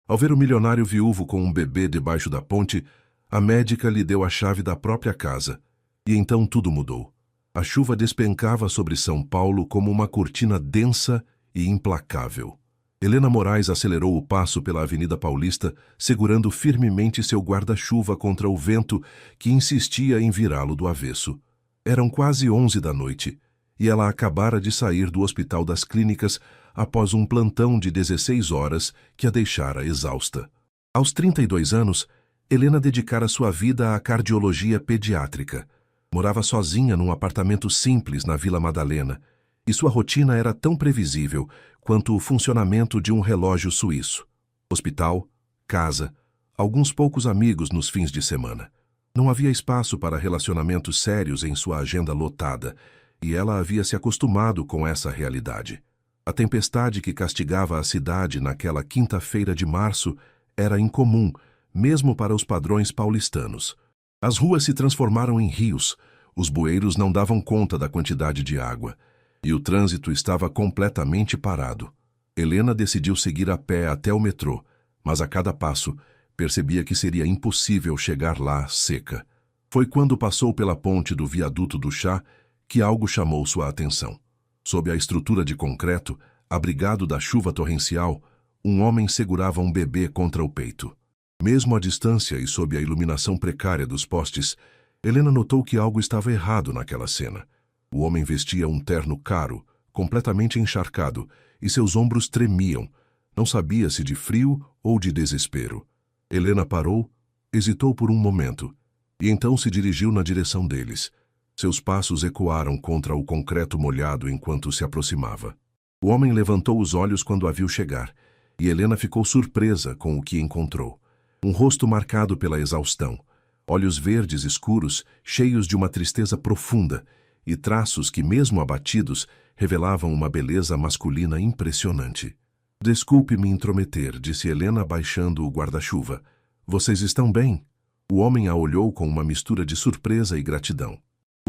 Ao ver o milionário viúvo com um bebê debaixo da ponte, a médica lhe deu a chave da própria casa. E então tudo mudou. A chuva despencava sobre São Paulo como uma cortina densa e implacável. Helena Moraes acelerou o passo pela Avenida Paulista, segurando firmemente seu guarda-chuva contra o vento que insistia em virá-lo do avesso. Eram quase 11 da noite, e ela acabara de sair do Hospital das Clínicas após um plantão de 16 horas que a deixara exausta. Aos 32 anos, Helena dedicara sua vida à cardiologia pediátrica. Morava sozinha num apartamento simples na Vila Madalena, e sua rotina era tão previsível quanto o funcionamento de um relógio suíço. Hospital, casa, alguns poucos amigos nos fins de semana. Não havia espaço para relacionamentos sérios em sua agenda lotada, e ela havia se acostumado com essa realidade. A tempestade que castigava a cidade naquela quinta-feira de março era incomum, mesmo para os padrões paulistanos. As ruas se transformaram em rios, os bueiros não davam conta da quantidade de água, e o trânsito estava completamente parado. Helena decidiu seguir a pé até o metrô, mas a cada passo percebia que seria impossível chegar lá seca. Foi quando passou pela ponte do Viaduto do Chá que algo chamou sua atenção. Sob a estrutura de concreto, abrigado da chuva torrencial, um homem segurava um bebê contra o peito. Mesmo à distância e sob a iluminação precária dos postes, Helena notou que algo estava errado naquela cena. O homem vestia um terno caro, completamente encharcado, e seus ombros tremiam. Não sabia se de frio ou de desespero. Helena parou, hesitou por um momento, e então se dirigiu na direção deles. Seus passos ecoaram contra o concreto molhado enquanto se aproximava. O homem levantou os olhos quando a viu chegar, e Helena ficou surpresa com o que encontrou. Um rosto marcado pela exaustão, olhos verdes escuros, cheios de uma tristeza profunda, e traços que, mesmo abatidos, revelavam uma beleza masculina impressionante. "Desculpe me intrometer", disse Helena baixando o guarda-chuva. "Vocês estão bem?" O homem a olhou com uma mistura de surpresa e gratidão.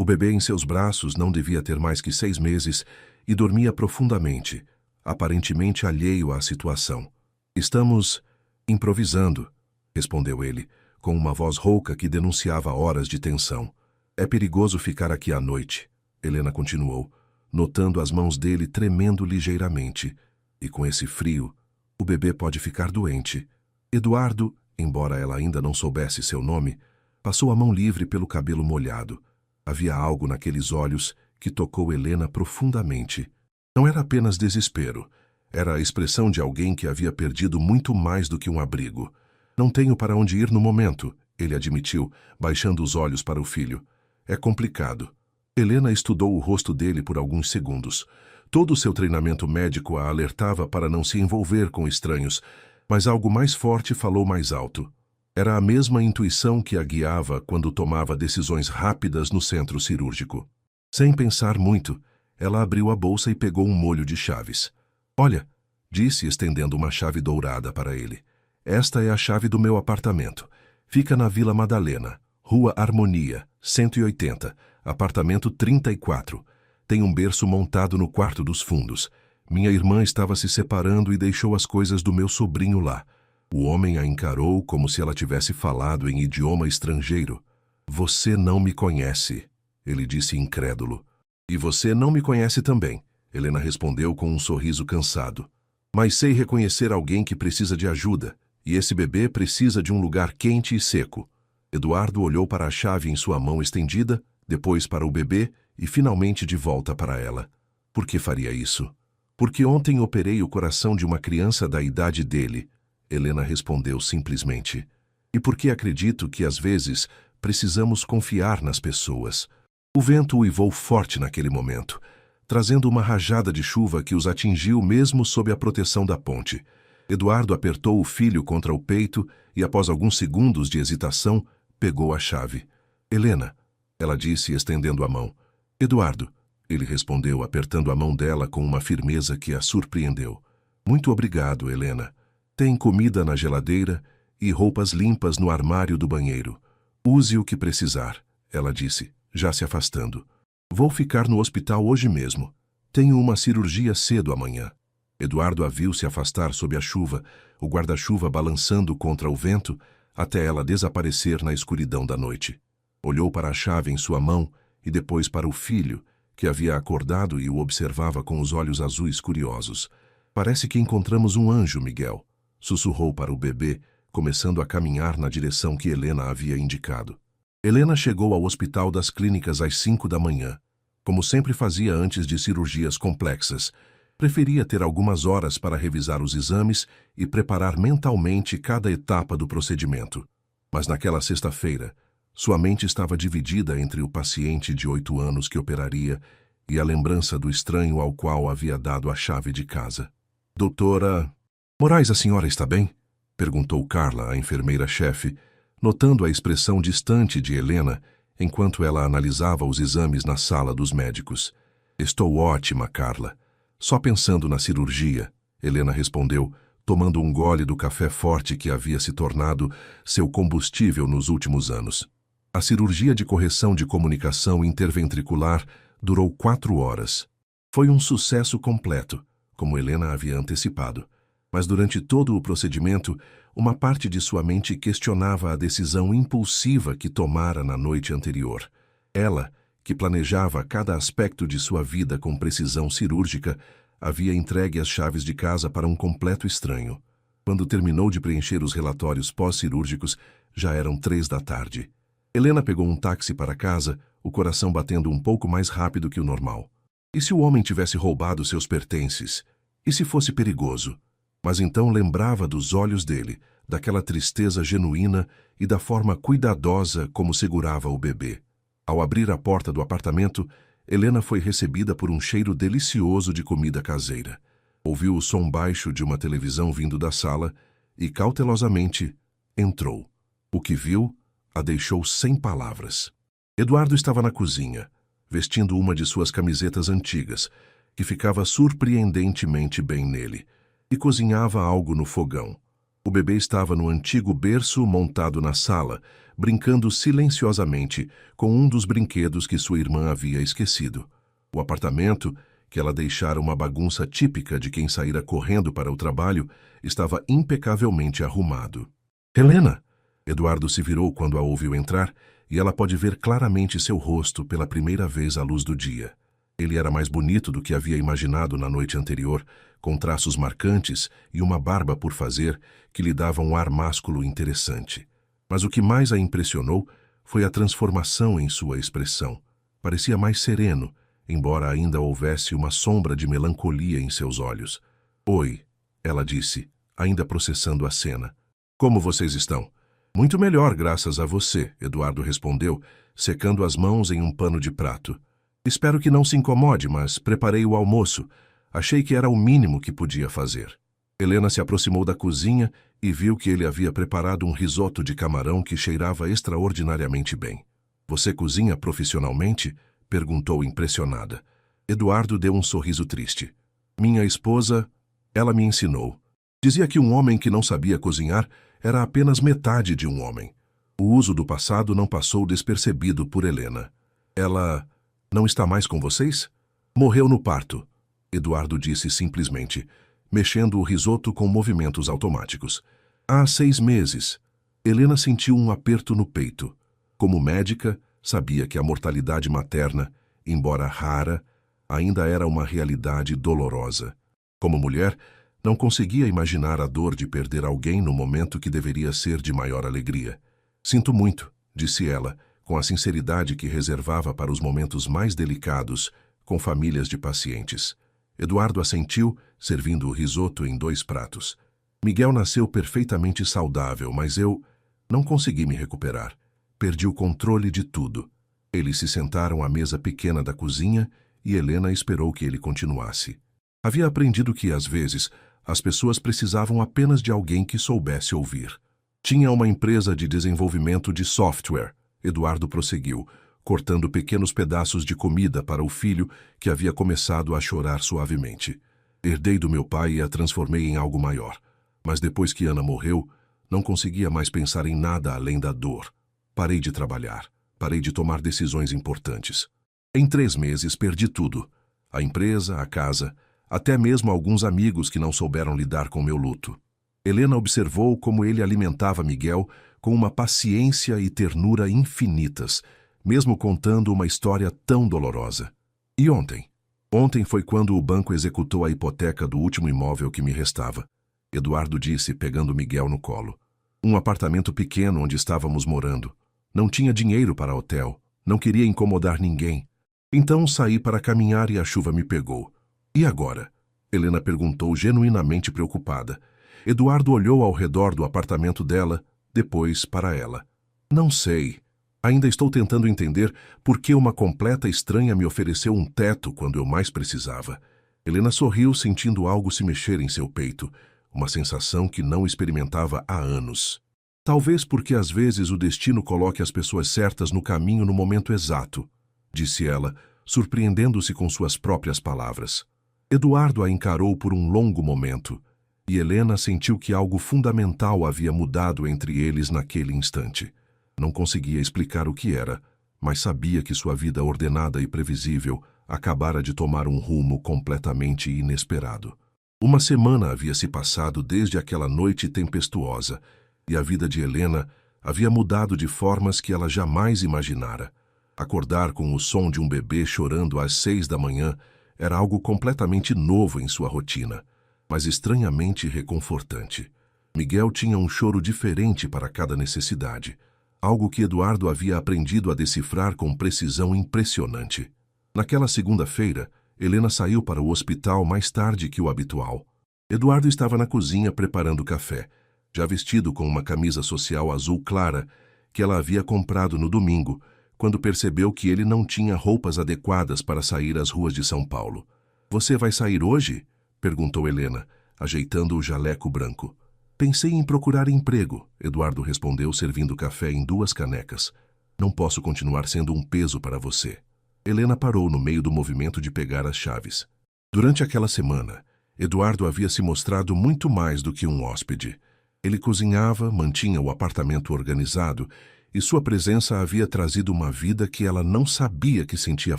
O bebê em seus braços não devia ter mais que 6 meses e dormia profundamente, aparentemente alheio à situação. "Estamos improvisando", respondeu ele, com uma voz rouca que denunciava horas de tensão. "É perigoso ficar aqui à noite", Helena continuou, notando as mãos dele tremendo ligeiramente. "E com esse frio, o bebê pode ficar doente." Eduardo, embora ela ainda não soubesse seu nome, passou a mão livre pelo cabelo molhado. Havia algo naqueles olhos que tocou Helena profundamente. Não era apenas desespero, era a expressão de alguém que havia perdido muito mais do que um abrigo. "Não tenho para onde ir no momento", ele admitiu, baixando os olhos para o filho. "É complicado." Helena estudou o rosto dele por alguns segundos. Todo o seu treinamento médico a alertava para não se envolver com estranhos, mas algo mais forte falou mais alto. Era a mesma intuição que a guiava quando tomava decisões rápidas no centro cirúrgico. Sem pensar muito, ela abriu a bolsa e pegou um molho de chaves. "Olha", disse, estendendo uma chave dourada para ele. "Esta é a chave do meu apartamento. Fica na Vila Madalena, Rua Harmonia, 180, apartamento 34. Tem um berço montado no quarto dos fundos. Minha irmã estava se separando e deixou as coisas do meu sobrinho lá." O homem a encarou como se ela tivesse falado em idioma estrangeiro. "Você não me conhece", ele disse incrédulo. "E você não me conhece também", Helena respondeu com um sorriso cansado. "Mas sei reconhecer alguém que precisa de ajuda, e esse bebê precisa de um lugar quente e seco." Eduardo olhou para a chave em sua mão estendida, depois para o bebê e finalmente de volta para ela. "Por que faria isso?" "Porque ontem operei o coração de uma criança da idade dele", Helena respondeu simplesmente. "E porque acredito que às vezes precisamos confiar nas pessoas." O vento uivou forte naquele momento, trazendo uma rajada de chuva que os atingiu mesmo sob a proteção da ponte. Eduardo apertou o filho contra o peito e, após alguns segundos de hesitação, pegou a chave. "Helena", ela disse, estendendo a mão. "Eduardo", ele respondeu, apertando a mão dela com uma firmeza que a surpreendeu. "Muito obrigado, Helena. Tem comida na geladeira e roupas limpas no armário do banheiro. Use o que precisar", ela disse, já se afastando. "Vou ficar no hospital hoje mesmo. Tenho uma cirurgia cedo amanhã." Eduardo a viu se afastar sob a chuva, o guarda-chuva balançando contra o vento, até ela desaparecer na escuridão da noite. Olhou para a chave em sua mão e depois para o filho, que havia acordado e o observava com os olhos azuis curiosos. Parece que encontramos um anjo, Miguel, sussurrou para o bebê, começando a caminhar na direção que Helena havia indicado. Helena chegou ao Hospital das Clínicas às 5 da manhã. Como sempre fazia antes de cirurgias complexas, preferia ter algumas horas para revisar os exames e preparar mentalmente cada etapa do procedimento. Mas naquela sexta-feira, sua mente estava dividida entre o paciente de 8 anos que operaria e a lembrança do estranho ao qual havia dado a chave de casa. Doutora Moraes, a senhora está bem? Perguntou Carla, a enfermeira-chefe, notando a expressão distante de Helena enquanto ela analisava os exames na sala dos médicos. Estou ótima, Carla. Só pensando na cirurgia, Helena respondeu, tomando um gole do café forte que havia se tornado seu combustível nos últimos anos. A cirurgia de correção de comunicação interventricular durou 4 horas. Foi um sucesso completo, como Helena havia antecipado. Mas durante todo o procedimento, uma parte de sua mente questionava a decisão impulsiva que tomara na noite anterior. Ela, que planejava cada aspecto de sua vida com precisão cirúrgica, havia entregue as chaves de casa para um completo estranho. Quando terminou de preencher os relatórios pós-cirúrgicos, já eram 3 da tarde. Helena pegou um táxi para casa, o coração batendo um pouco mais rápido que o normal. E se o homem tivesse roubado seus pertences? E se fosse perigoso? Mas então lembrava dos olhos dele, daquela tristeza genuína e da forma cuidadosa como segurava o bebê. Ao abrir a porta do apartamento, Helena foi recebida por um cheiro delicioso de comida caseira. Ouviu o som baixo de uma televisão vindo da sala e, cautelosamente, entrou. O que viu a deixou sem palavras. Eduardo estava na cozinha, vestindo uma de suas camisetas antigas, que ficava surpreendentemente bem nele, e cozinhava algo no fogão. O bebê estava no antigo berço montado na sala, brincando silenciosamente com um dos brinquedos que sua irmã havia esquecido. O apartamento, que ela deixara uma bagunça típica de quem saíra correndo para o trabalho, estava impecavelmente arrumado. Helena! Eduardo se virou quando a ouviu entrar, e ela pôde ver claramente seu rosto pela primeira vez à luz do dia. Ele era mais bonito do que havia imaginado na noite anterior, com traços marcantes e uma barba por fazer que lhe dava um ar másculo interessante. Mas o que mais a impressionou foi a transformação em sua expressão. Parecia mais sereno, embora ainda houvesse uma sombra de melancolia em seus olhos. Oi, ela disse, ainda processando a cena. Como vocês estão? Muito melhor, graças a você, Eduardo respondeu, secando as mãos em um pano de prato. Espero que não se incomode, mas preparei o almoço. Achei que era o mínimo que podia fazer. Helena se aproximou da cozinha e viu que ele havia preparado um risoto de camarão que cheirava extraordinariamente bem. Você cozinha profissionalmente? Perguntou impressionada. Eduardo deu um sorriso triste. Minha esposa, ela me ensinou. Dizia que um homem que não sabia cozinhar era apenas metade de um homem. O uso do passado não passou despercebido por Helena. Ela não está mais com vocês? Morreu no parto, Eduardo disse simplesmente, mexendo o risoto com movimentos automáticos. Há 6 meses. Helena sentiu um aperto no peito. Como médica, sabia que a mortalidade materna, embora rara, ainda era uma realidade dolorosa. Como mulher, não conseguia imaginar a dor de perder alguém no momento que deveria ser de maior alegria. Sinto muito, disse ela, com a sinceridade que reservava para os momentos mais delicados, com famílias de pacientes. Eduardo assentiu, servindo o risoto em 2 pratos. Miguel nasceu perfeitamente saudável, mas eu não consegui me recuperar. Perdi o controle de tudo. Eles se sentaram à mesa pequena da cozinha e Helena esperou que ele continuasse. Havia aprendido que, às vezes, as pessoas precisavam apenas de alguém que soubesse ouvir. Tinha uma empresa de desenvolvimento de software, Eduardo prosseguiu, cortando pequenos pedaços de comida para o filho que havia começado a chorar suavemente. Herdei do meu pai e a transformei em algo maior. Mas depois que Ana morreu, não conseguia mais pensar em nada além da dor. Parei de trabalhar. Parei de tomar decisões importantes. Em 3 meses perdi tudo. A empresa, a casa, até mesmo alguns amigos que não souberam lidar com meu luto. Helena observou como ele alimentava Miguel com uma paciência e ternura infinitas, mesmo contando uma história tão dolorosa. E ontem? Ontem foi quando o banco executou a hipoteca do último imóvel que me restava. Eduardo disse, pegando Miguel no colo. Um apartamento pequeno onde estávamos morando. Não tinha dinheiro para hotel. Não queria incomodar ninguém. Então saí para caminhar e a chuva me pegou. E agora? Helena perguntou, genuinamente preocupada. Eduardo olhou ao redor do apartamento dela, depois para ela. Não sei. Ainda estou tentando entender por que uma completa estranha me ofereceu um teto quando eu mais precisava. Helena sorriu, sentindo algo se mexer em seu peito, uma sensação que não experimentava há anos. Talvez porque às vezes o destino coloque as pessoas certas no caminho no momento exato, disse ela, surpreendendo-se com suas próprias palavras. Eduardo a encarou por um longo momento, e Helena sentiu que algo fundamental havia mudado entre eles naquele instante. Não conseguia explicar o que era, mas sabia que sua vida ordenada e previsível acabara de tomar um rumo completamente inesperado. Uma semana havia se passado desde aquela noite tempestuosa, e a vida de Helena havia mudado de formas que ela jamais imaginara. Acordar com o som de um bebê chorando às 6 da manhã era algo completamente novo em sua rotina, mas estranhamente reconfortante. Miguel tinha um choro diferente para cada necessidade, algo que Eduardo havia aprendido a decifrar com precisão impressionante. Naquela segunda-feira, Helena saiu para o hospital mais tarde que o habitual. Eduardo estava na cozinha preparando café, já vestido com uma camisa social azul clara que ela havia comprado no domingo, quando percebeu que ele não tinha roupas adequadas para sair às ruas de São Paulo. "Você vai sair hoje?" perguntou Helena, ajeitando o jaleco branco. "Pensei em procurar emprego", Eduardo respondeu, servindo café em 2 canecas. "Não posso continuar sendo um peso para você." Helena parou no meio do movimento de pegar as chaves. Durante aquela semana, Eduardo havia se mostrado muito mais do que um hóspede. Ele cozinhava, mantinha o apartamento organizado, e sua presença havia trazido uma vida que ela não sabia que sentia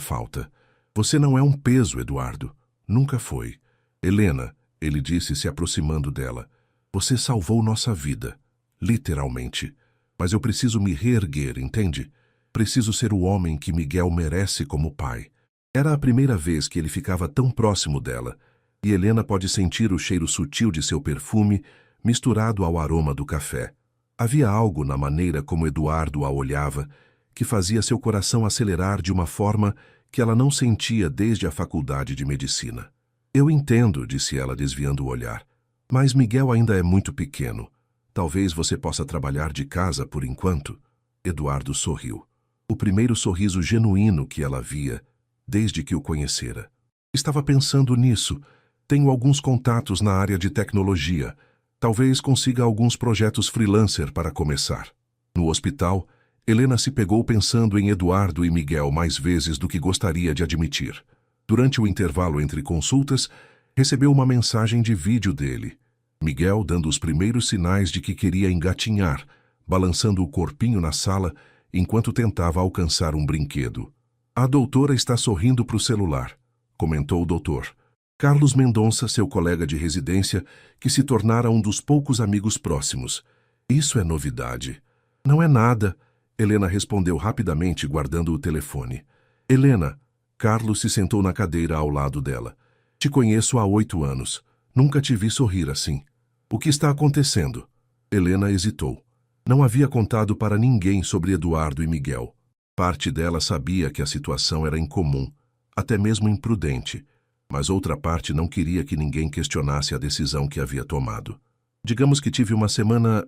falta. "Você não é um peso, Eduardo. Nunca foi." "Helena", ele disse, se aproximando dela, "você salvou nossa vida, literalmente. Mas eu preciso me reerguer, entende? Preciso ser o homem que Miguel merece como pai." Era a primeira vez que ele ficava tão próximo dela, e Helena pode sentir o cheiro sutil de seu perfume misturado ao aroma do café. Havia algo na maneira como Eduardo a olhava que fazia seu coração acelerar de uma forma que ela não sentia desde a faculdade de medicina. "Eu entendo", disse ela, desviando o olhar, "mas Miguel ainda é muito pequeno. Talvez você possa trabalhar de casa por enquanto." Eduardo sorriu. O primeiro sorriso genuíno que ela via desde que o conhecera. "Estava pensando nisso. Tenho alguns contatos na área de tecnologia. Talvez consiga alguns projetos freelancer para começar." No hospital, Helena se pegou pensando em Eduardo e Miguel mais vezes do que gostaria de admitir. Durante o intervalo entre consultas, recebeu uma mensagem de vídeo dele. Miguel dando os primeiros sinais de que queria engatinhar, balançando o corpinho na sala enquanto tentava alcançar um brinquedo. "A doutora está sorrindo para o celular", comentou o doutor. Carlos Mendonça, seu colega de residência, que se tornara um dos poucos amigos próximos. "Isso é novidade." "Não é nada", Helena respondeu rapidamente, guardando o telefone. "Helena", Carlos se sentou na cadeira ao lado dela. "Te conheço há 8 anos. Nunca te vi sorrir assim. O que está acontecendo?" Helena hesitou. Não havia contado para ninguém sobre Eduardo e Miguel. Parte dela sabia que a situação era incomum, até mesmo imprudente, mas outra parte não queria que ninguém questionasse a decisão que havia tomado. "Digamos que tive uma semana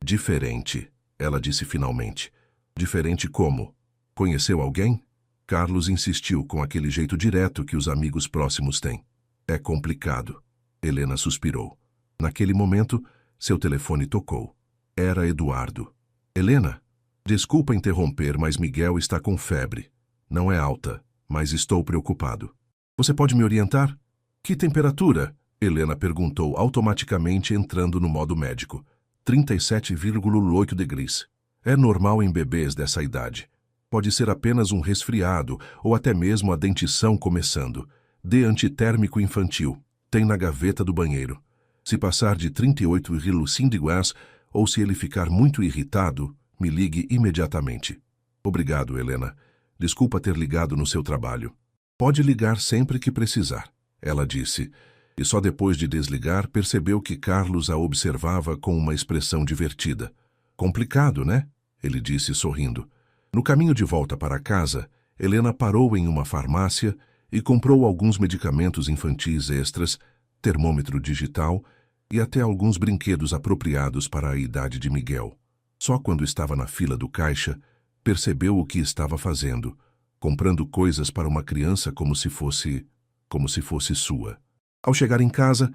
diferente", ela disse finalmente. "Diferente como? Conheceu alguém?" Carlos insistiu com aquele jeito direto que os amigos próximos têm. "É complicado." Helena suspirou. Naquele momento, seu telefone tocou. Era Eduardo. "Helena, desculpa interromper, mas Miguel está com febre. Não é alta, mas estou preocupado. Você pode me orientar?" "Que temperatura?" Helena perguntou automaticamente, entrando no modo médico. 37,8 degrees. "É normal em bebês dessa idade. Pode ser apenas um resfriado ou até mesmo a dentição começando. Dê antitérmico infantil." Tem na gaveta do banheiro. Se passar de 38,5 ou se ele ficar muito irritado, me ligue imediatamente. Obrigado, Helena. Desculpa ter ligado no seu trabalho. Pode ligar sempre que precisar, ela disse, e só depois de desligar percebeu que Carlos a observava com uma expressão divertida. Complicado, né? Ele disse sorrindo. No caminho de volta para casa, Helena parou em uma farmácia e comprou alguns medicamentos infantis extras, termômetro digital e até alguns brinquedos apropriados para a idade de Miguel. Só quando estava na fila do caixa, percebeu o que estava fazendo, comprando coisas para uma criança como se fosse sua. Ao chegar em casa,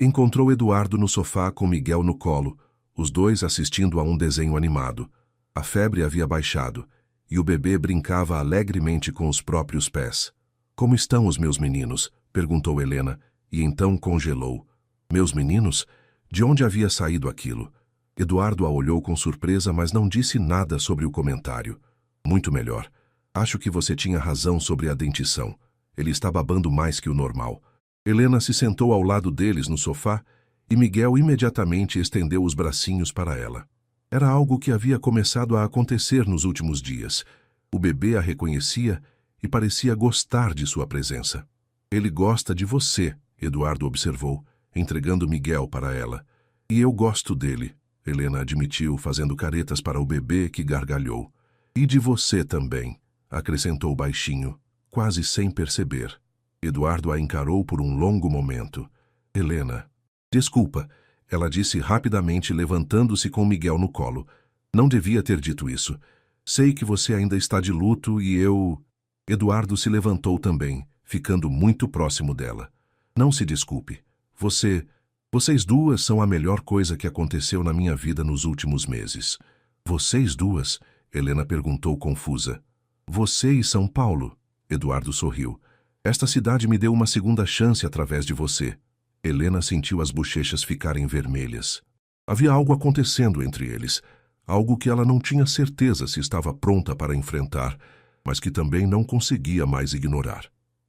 encontrou Eduardo no sofá com Miguel no colo, os dois assistindo a um desenho animado. A febre havia baixado, e o bebê brincava alegremente com os próprios pés. Como estão os meus meninos? Perguntou Helena, e então congelou. Meus meninos? De onde havia saído aquilo? Eduardo a olhou com surpresa, mas não disse nada sobre o comentário. Muito melhor. Acho que você tinha razão sobre a dentição. Ele está babando mais que o normal. Helena se sentou ao lado deles no sofá e Miguel imediatamente estendeu os bracinhos para ela. Era algo que havia começado a acontecer nos últimos dias. O bebê a reconhecia e parecia gostar de sua presença. Ele gosta de você, Eduardo observou, entregando Miguel para ela. E eu gosto dele, Helena admitiu, fazendo caretas para o bebê que gargalhou. E de você também, acrescentou baixinho, quase sem perceber. Eduardo a encarou por um longo momento. Helena. Desculpa, ela disse rapidamente, levantando-se com Miguel no colo. Não devia ter dito isso. Sei que você ainda está de luto e eu... Eduardo se levantou também, ficando muito próximo dela. Não se desculpe. Vocês duas são a melhor coisa que aconteceu na minha vida nos últimos meses. Vocês duas? Helena perguntou confusa. Você e São Paulo? Eduardo sorriu. Esta cidade me deu uma segunda chance através de você. Helena sentiu as bochechas ficarem vermelhas. Havia algo acontecendo entre eles, algo que ela não tinha certeza se estava pronta para enfrentar, mas que também não conseguia mais ignorar.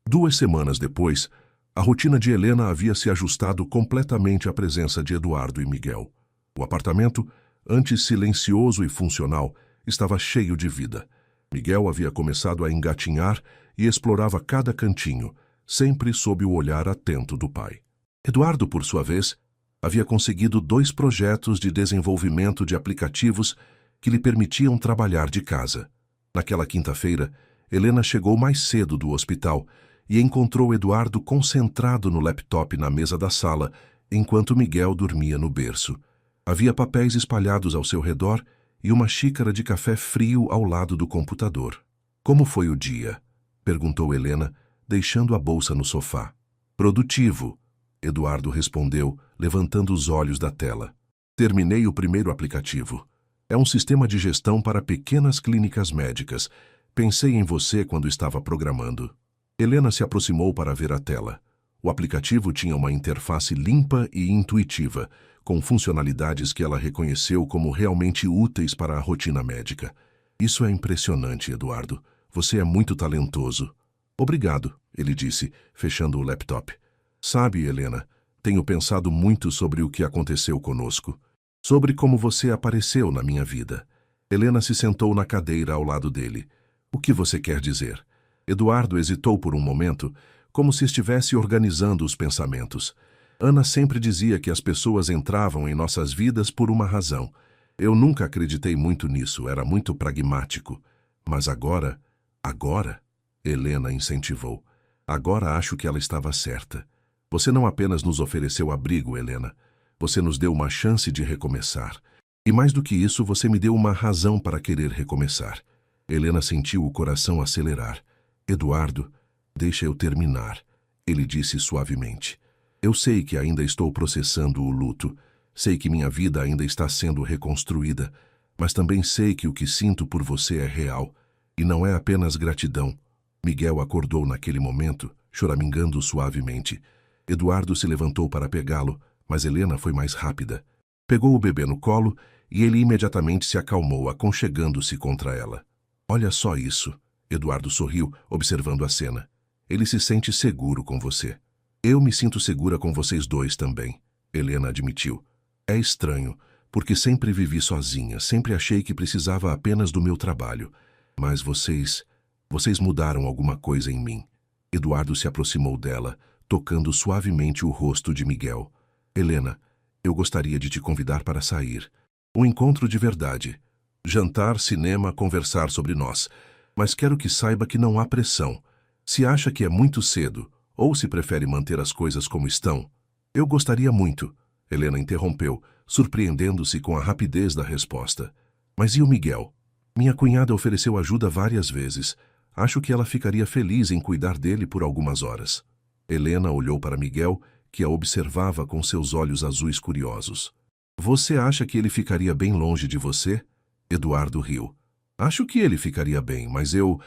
2 semanas depois, a rotina de Helena havia se ajustado completamente à presença de Eduardo e Miguel. O apartamento, antes silencioso e funcional, estava cheio de vida. Miguel havia começado a engatinhar e explorava cada cantinho, sempre sob o olhar atento do pai. Eduardo, por sua vez, havia conseguido 2 projetos de desenvolvimento de aplicativos que lhe permitiam trabalhar de casa. Naquela quinta-feira, Helena chegou mais cedo do hospital e encontrou Eduardo concentrado no laptop na mesa da sala, enquanto Miguel dormia no berço. Havia papéis espalhados ao seu redor e uma xícara de café frio ao lado do computador. Como foi o dia? Perguntou Helena, deixando a bolsa no sofá. Produtivo, Eduardo respondeu, levantando os olhos da tela. Terminei o primeiro aplicativo. É um sistema de gestão para pequenas clínicas médicas. Pensei em você quando estava programando. Helena se aproximou para ver a tela. O aplicativo tinha uma interface limpa e intuitiva, com funcionalidades que ela reconheceu como realmente úteis para a rotina médica. Isso é impressionante, Eduardo. Você é muito talentoso. Obrigado, ele disse, fechando o laptop. Sabe, Helena, tenho pensado muito sobre o que aconteceu conosco. Sobre como você apareceu na minha vida. Helena se sentou na cadeira ao lado dele. O que você quer dizer? Eduardo hesitou por um momento, como se estivesse organizando os pensamentos. Ana sempre dizia que as pessoas entravam em nossas vidas por uma razão. Eu nunca acreditei muito nisso, era muito pragmático. Mas agora... Helena incentivou. Agora acho que ela estava certa. Você não apenas nos ofereceu abrigo, Helena. Você nos deu uma chance de recomeçar. E mais do que isso, você me deu uma razão para querer recomeçar. Helena sentiu o coração acelerar. Eduardo, deixa eu terminar, ele disse suavemente. Eu sei que ainda estou processando o luto. Sei que minha vida ainda está sendo reconstruída. Mas também sei que o que sinto por você é real. E não é apenas gratidão. Miguel acordou naquele momento, choramingando suavemente. Eduardo se levantou para pegá-lo, mas Helena foi mais rápida. Pegou o bebê no colo e ele imediatamente se acalmou, aconchegando-se contra ela. Olha só isso. Eduardo sorriu, observando a cena. Ele se sente seguro com você. Eu me sinto segura com vocês dois também, Helena admitiu. É estranho, porque sempre vivi sozinha, sempre achei que precisava apenas do meu trabalho. Mas vocês mudaram alguma coisa em mim. Eduardo se aproximou dela, tocando suavemente o rosto de Miguel. Helena, eu gostaria de te convidar para sair. Um encontro de verdade. Jantar, cinema, conversar sobre nós. Mas quero que saiba que não há pressão. Se acha que é muito cedo, ou se prefere manter as coisas como estão, eu gostaria muito. Helena interrompeu, surpreendendo-se com a rapidez da resposta. Mas e o Miguel? Minha cunhada ofereceu ajuda várias vezes. Acho que ela ficaria feliz em cuidar dele por algumas horas. Helena olhou para Miguel, que a observava com seus olhos azuis curiosos. Você acha que ele ficaria bem longe de você? Eduardo riu. Acho que ele ficaria bem, mas eu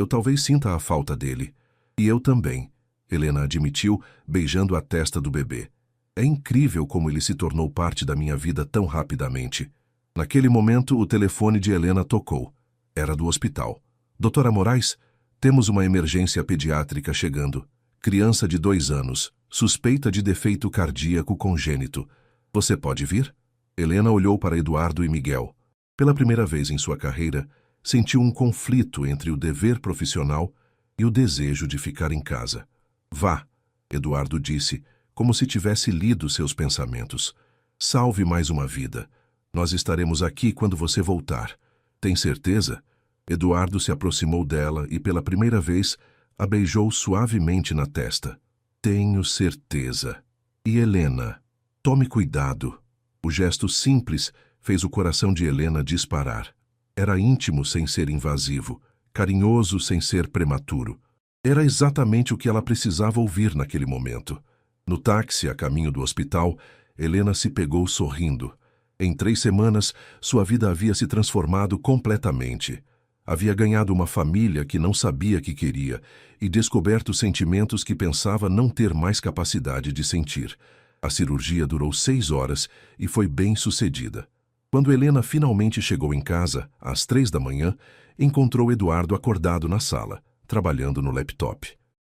talvez sinta a falta dele. E eu também, Helena admitiu, beijando a testa do bebê. É incrível como ele se tornou parte da minha vida tão rapidamente. Naquele momento, o telefone de Helena tocou. Era do hospital. Doutora Moraes, temos uma emergência pediátrica chegando. Criança de 2 anos, suspeita de defeito cardíaco congênito. Você pode vir? Helena olhou para Eduardo e Miguel. Pela primeira vez em sua carreira, sentiu um conflito entre o dever profissional e o desejo de ficar em casa. Vá, Eduardo disse, como se tivesse lido seus pensamentos. Salve mais uma vida. Nós estaremos aqui quando você voltar. Tem certeza? Eduardo se aproximou dela e, pela primeira vez, a beijou suavemente na testa. Tenho certeza. E Helena? Tome cuidado. O gesto simples fez o coração de Helena disparar. Era íntimo sem ser invasivo, carinhoso sem ser prematuro. Era exatamente o que ela precisava ouvir naquele momento. No táxi, a caminho do hospital, Helena se pegou sorrindo. Em 3 semanas, sua vida havia se transformado completamente. Havia ganhado uma família que não sabia que queria e descoberto sentimentos que pensava não ter mais capacidade de sentir. A cirurgia durou 6 horas e foi bem sucedida. Quando Helena finalmente chegou em casa, às 3 da manhã, encontrou Eduardo acordado na sala, trabalhando no laptop.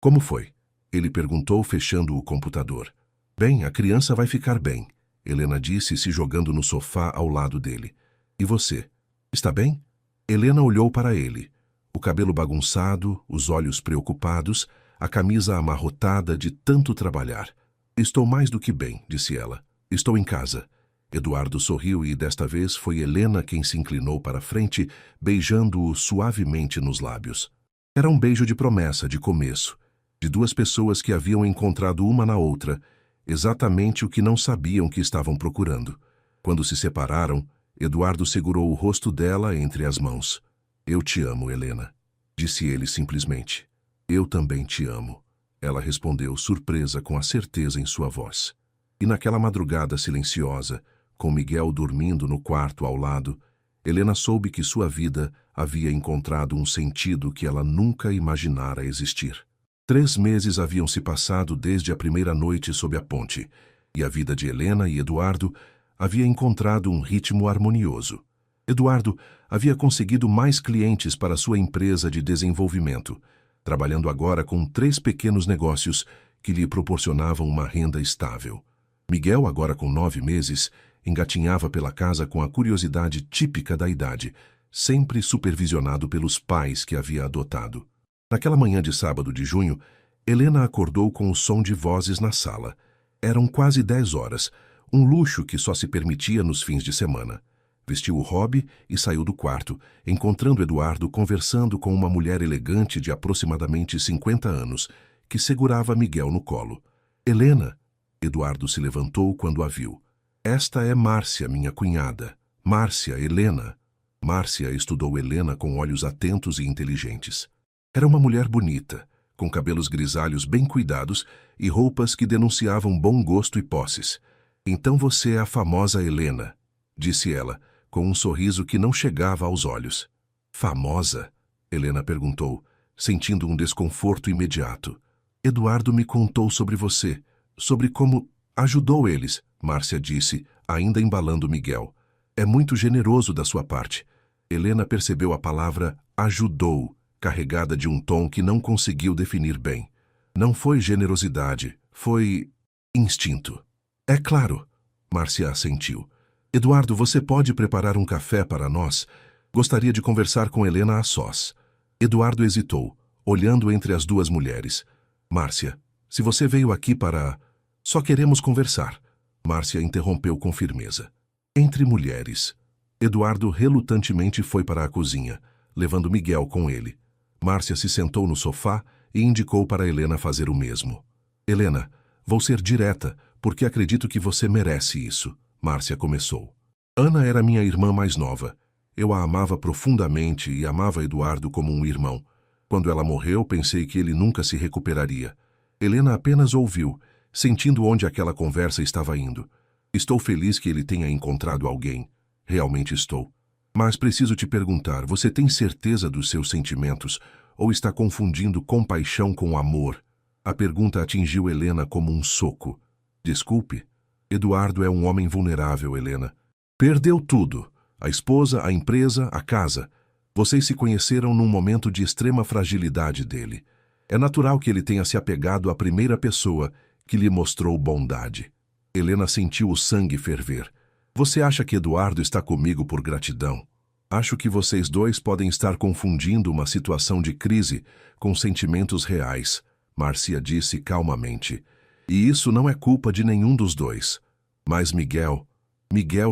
Como foi? Ele perguntou, fechando o computador. Bem, a criança vai ficar bem, Helena disse, se jogando no sofá ao lado dele. E você? Está bem? Helena olhou para ele. O cabelo bagunçado, os olhos preocupados, a camisa amarrotada de tanto trabalhar. Estou mais do que bem, disse ela. Estou em casa. Eduardo sorriu e desta vez foi Helena quem se inclinou para a frente, beijando-o suavemente nos lábios. Era um beijo de promessa, de começo, de 2 pessoas que haviam encontrado uma na outra, exatamente o que não sabiam que estavam procurando. Quando se separaram, Eduardo segurou o rosto dela entre as mãos. Eu te amo, Helena, disse ele simplesmente. Eu também te amo, ela respondeu, surpresa com a certeza em sua voz. E naquela madrugada silenciosa, com Miguel dormindo no quarto ao lado, Helena soube que sua vida havia encontrado um sentido que ela nunca imaginara existir. 3 meses haviam se passado desde a primeira noite sob a ponte, e a vida de Helena e Eduardo havia encontrado um ritmo harmonioso. Eduardo havia conseguido mais clientes para sua empresa de desenvolvimento, trabalhando agora com 3 pequenos negócios que lhe proporcionavam uma renda estável. Miguel, agora com 9 meses, engatinhava pela casa com a curiosidade típica da idade, sempre supervisionado pelos pais que havia adotado. Naquela manhã de sábado de junho, Helena acordou com o som de vozes na sala. Eram quase 10 horas, um luxo que só se permitia nos fins de semana. Vestiu o hobby e saiu do quarto, encontrando Eduardo conversando com uma mulher elegante de aproximadamente 50 anos, que segurava Miguel no colo. Helena! Eduardo se levantou quando a viu. Esta é Márcia, minha cunhada. Márcia, Helena. Márcia estudou Helena com olhos atentos e inteligentes. Era uma mulher bonita, com cabelos grisalhos bem cuidados e roupas que denunciavam bom gosto e posses. Então você é a famosa Helena, disse ela, com um sorriso que não chegava aos olhos. Famosa? Helena perguntou, sentindo um desconforto imediato. Eduardo me contou sobre você, sobre como ajudou eles, Márcia disse, ainda embalando Miguel. É muito generoso da sua parte. Helena percebeu a palavra ajudou, carregada de um tom que não conseguiu definir bem. Não foi generosidade, Foi instinto. É claro, Márcia assentiu. Eduardo, você pode preparar um café para nós? Gostaria de conversar com Helena a sós. Eduardo hesitou, olhando entre as duas mulheres. Márcia, se você veio aqui para... Só queremos conversar. Márcia interrompeu com firmeza. Entre mulheres. Eduardo relutantemente foi para a cozinha, levando Miguel com ele. Márcia se sentou no sofá e indicou para Helena fazer o mesmo. Helena, vou ser direta, porque acredito que você merece isso. Márcia começou. Ana era minha irmã mais nova. Eu a amava profundamente e amava Eduardo como um irmão. Quando ela morreu, pensei que ele nunca se recuperaria. Helena apenas ouviu, sentindo onde aquela conversa estava indo. Estou feliz que ele tenha encontrado alguém. Realmente estou. Mas preciso te perguntar, você tem certeza dos seus sentimentos ou está confundindo compaixão com amor? A pergunta atingiu Helena como um soco. Desculpe. Eduardo é um homem vulnerável, Helena. Perdeu tudo. A esposa, a empresa, a casa. Vocês se conheceram num momento de extrema fragilidade dele. É natural que ele tenha se apegado à primeira pessoa que lhe mostrou bondade. Helena sentiu o sangue ferver. Você acha que Eduardo está comigo por gratidão? Acho que vocês dois podem estar confundindo uma situação de crise com sentimentos reais, Márcia disse calmamente. E isso não é culpa de nenhum dos dois. Mas Miguel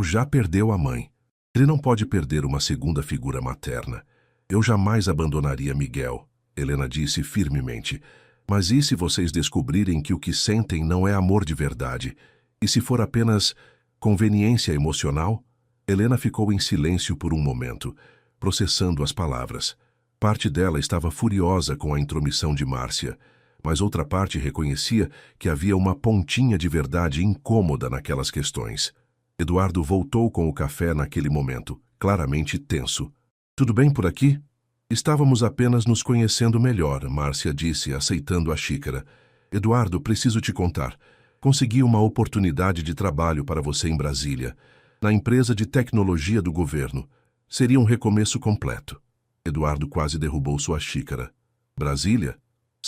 já perdeu a mãe. Ele não pode perder uma segunda figura materna. Eu jamais abandonaria Miguel, Helena disse firmemente. Mas e se vocês descobrirem que o que sentem não é amor de verdade? E se for apenas conveniência emocional? Helena ficou em silêncio por um momento, processando as palavras. Parte dela estava furiosa com a intromissão de Márcia, mas outra parte reconhecia que havia uma pontinha de verdade incômoda naquelas questões. Eduardo voltou com o café naquele momento, claramente tenso. Tudo bem por aqui? Estávamos apenas nos conhecendo melhor, Márcia disse, aceitando a xícara. Eduardo, preciso te contar. Consegui uma oportunidade de trabalho para você em Brasília, na empresa de tecnologia do governo. Seria um recomeço completo. Eduardo quase derrubou sua xícara. Brasília?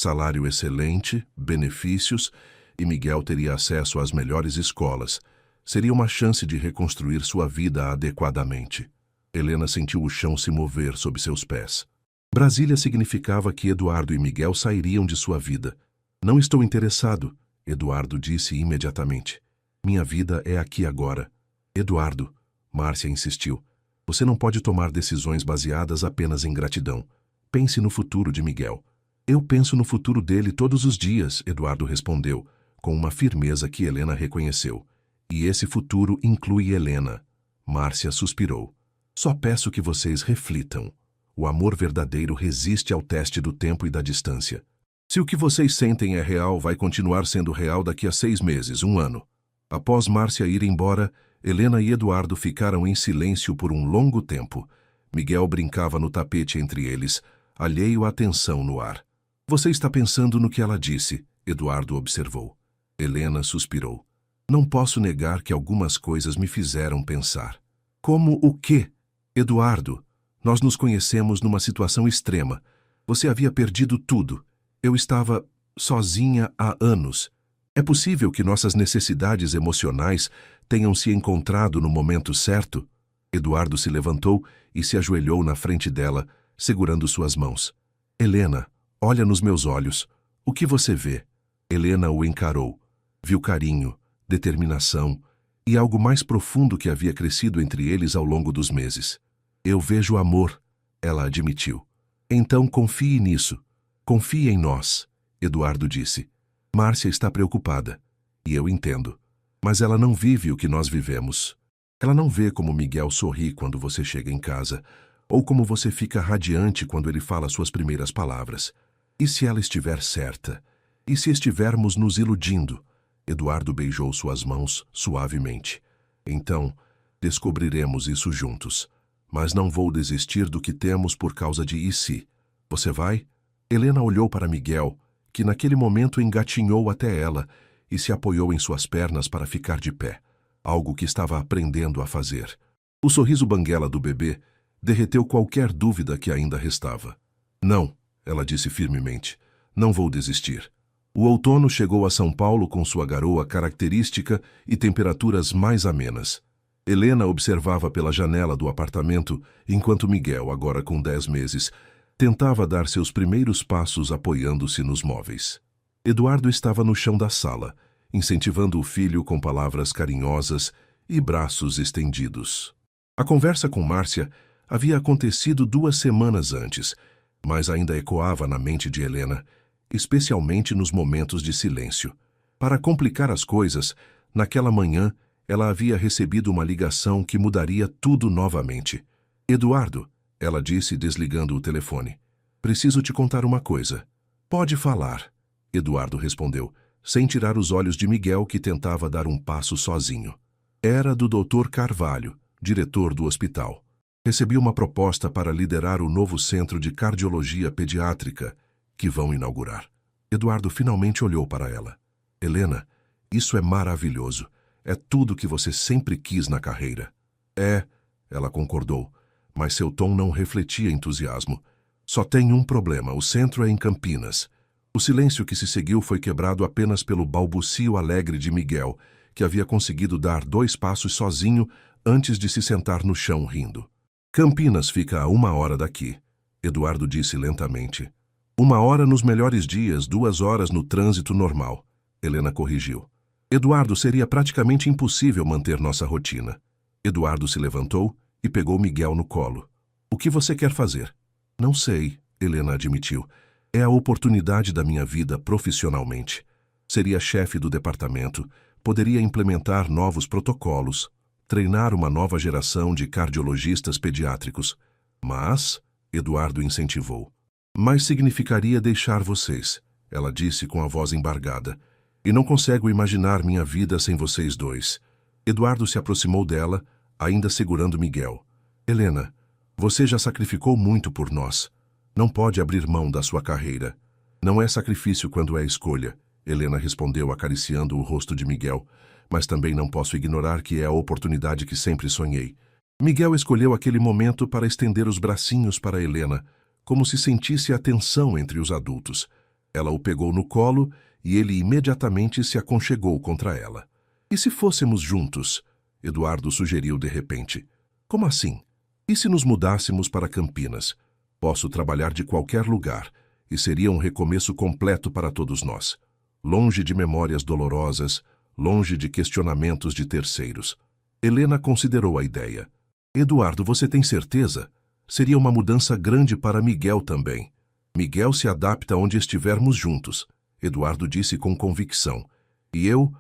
Salário excelente, benefícios, e Miguel teria acesso às melhores escolas. Seria uma chance de reconstruir sua vida adequadamente. Helena sentiu o chão se mover sob seus pés. Brasília significava que Eduardo e Miguel sairiam de sua vida. Não estou interessado, Eduardo disse imediatamente. Minha vida é aqui agora. Eduardo, Márcia insistiu, você não pode tomar decisões baseadas apenas em gratidão. Pense no futuro de Miguel. Eu penso no futuro dele todos os dias, Eduardo respondeu, com uma firmeza que Helena reconheceu. E esse futuro inclui Helena. Márcia suspirou. Só peço que vocês reflitam. O amor verdadeiro resiste ao teste do tempo e da distância. Se o que vocês sentem é real, vai continuar sendo real daqui a 6 meses, 1 ano. Após Márcia ir embora, Helena e Eduardo ficaram em silêncio por um longo tempo. Miguel brincava no tapete entre eles, alheio à tensão no ar. Você está pensando no que ela disse, Eduardo observou. Helena suspirou. Não posso negar que algumas coisas me fizeram pensar. Como o quê? Eduardo, nós nos conhecemos numa situação extrema. Você havia perdido tudo. Eu estava sozinha há anos. É possível que nossas necessidades emocionais tenham se encontrado no momento certo? Eduardo se levantou e se ajoelhou na frente dela, segurando suas mãos. Helena, olha nos meus olhos. O que você vê? Helena o encarou. Viu carinho, determinação e algo mais profundo que havia crescido entre eles ao longo dos meses. Eu vejo amor, ela admitiu. Então confie nisso. Confie em nós, Eduardo disse. Márcia está preocupada, e eu entendo. Mas ela não vive o que nós vivemos. Ela não vê como Miguel sorri quando você chega em casa, ou como você fica radiante quando ele fala suas primeiras palavras. E se ela estiver certa? E se estivermos nos iludindo? Eduardo beijou suas mãos suavemente. Então, descobriremos isso juntos. Mas não vou desistir do que temos por causa de e se. Você vai? Helena olhou para Miguel, que naquele momento engatinhou até ela e se apoiou em suas pernas para ficar de pé, algo que estava aprendendo a fazer. O sorriso banguela do bebê derreteu qualquer dúvida que ainda restava. Não, ela disse firmemente, não vou desistir. O outono chegou a São Paulo com sua garoa característica e temperaturas mais amenas. Helena observava pela janela do apartamento enquanto Miguel, agora com 10 meses, tentava dar seus primeiros passos apoiando-se nos móveis. Eduardo estava no chão da sala, incentivando o filho com palavras carinhosas e braços estendidos. A conversa com Márcia havia acontecido 2 semanas antes, mas ainda ecoava na mente de Helena, especialmente nos momentos de silêncio. Para complicar as coisas, naquela manhã, ela havia recebido uma ligação que mudaria tudo novamente. Eduardo, ela disse desligando o telefone. Preciso te contar uma coisa. Pode falar, Eduardo respondeu, sem tirar os olhos de Miguel, que tentava dar um passo sozinho. Era do Dr. Carvalho, diretor do hospital. Recebi uma proposta para liderar o novo centro de cardiologia pediátrica que vão inaugurar. Eduardo finalmente olhou para ela. Helena, isso é maravilhoso. É tudo que você sempre quis na carreira. É, ela concordou, mas seu tom não refletia entusiasmo. Só tem um problema, o centro é em Campinas. O silêncio que se seguiu foi quebrado apenas pelo balbucio alegre de Miguel, que havia conseguido dar 2 passos sozinho antes de se sentar no chão rindo. Campinas fica a 1 hora daqui, Eduardo disse lentamente. 1 hora nos melhores dias, 2 horas no trânsito normal, Helena corrigiu. Eduardo, seria praticamente impossível manter nossa rotina. Eduardo se levantou e pegou Miguel no colo. O que você quer fazer? Não sei, Helena admitiu. É a oportunidade da minha vida profissionalmente. Seria chefe do departamento, poderia implementar novos protocolos, treinar uma nova geração de cardiologistas pediátricos. Mas, Eduardo incentivou. Mas significaria deixar vocês, ela disse com a voz embargada. E não consigo imaginar minha vida sem vocês dois. Eduardo se aproximou dela, ainda segurando Miguel. Helena, você já sacrificou muito por nós. Não pode abrir mão da sua carreira. Não é sacrifício quando é escolha, Helena respondeu acariciando o rosto de Miguel. Mas também não posso ignorar que é a oportunidade que sempre sonhei. Miguel escolheu aquele momento para estender os bracinhos para Helena, como se sentisse a tensão entre os adultos. Ela o pegou no colo e ele imediatamente se aconchegou contra ela. E se fôssemos juntos? Eduardo sugeriu de repente. Como assim? E se nos mudássemos para Campinas? Posso trabalhar de qualquer lugar, e seria um recomeço completo para todos nós. Longe de memórias dolorosas, longe de questionamentos de terceiros. Helena considerou a ideia. Eduardo, você tem certeza? Seria uma mudança grande para Miguel também. Miguel se adapta onde estivermos juntos, Eduardo disse com convicção. E eu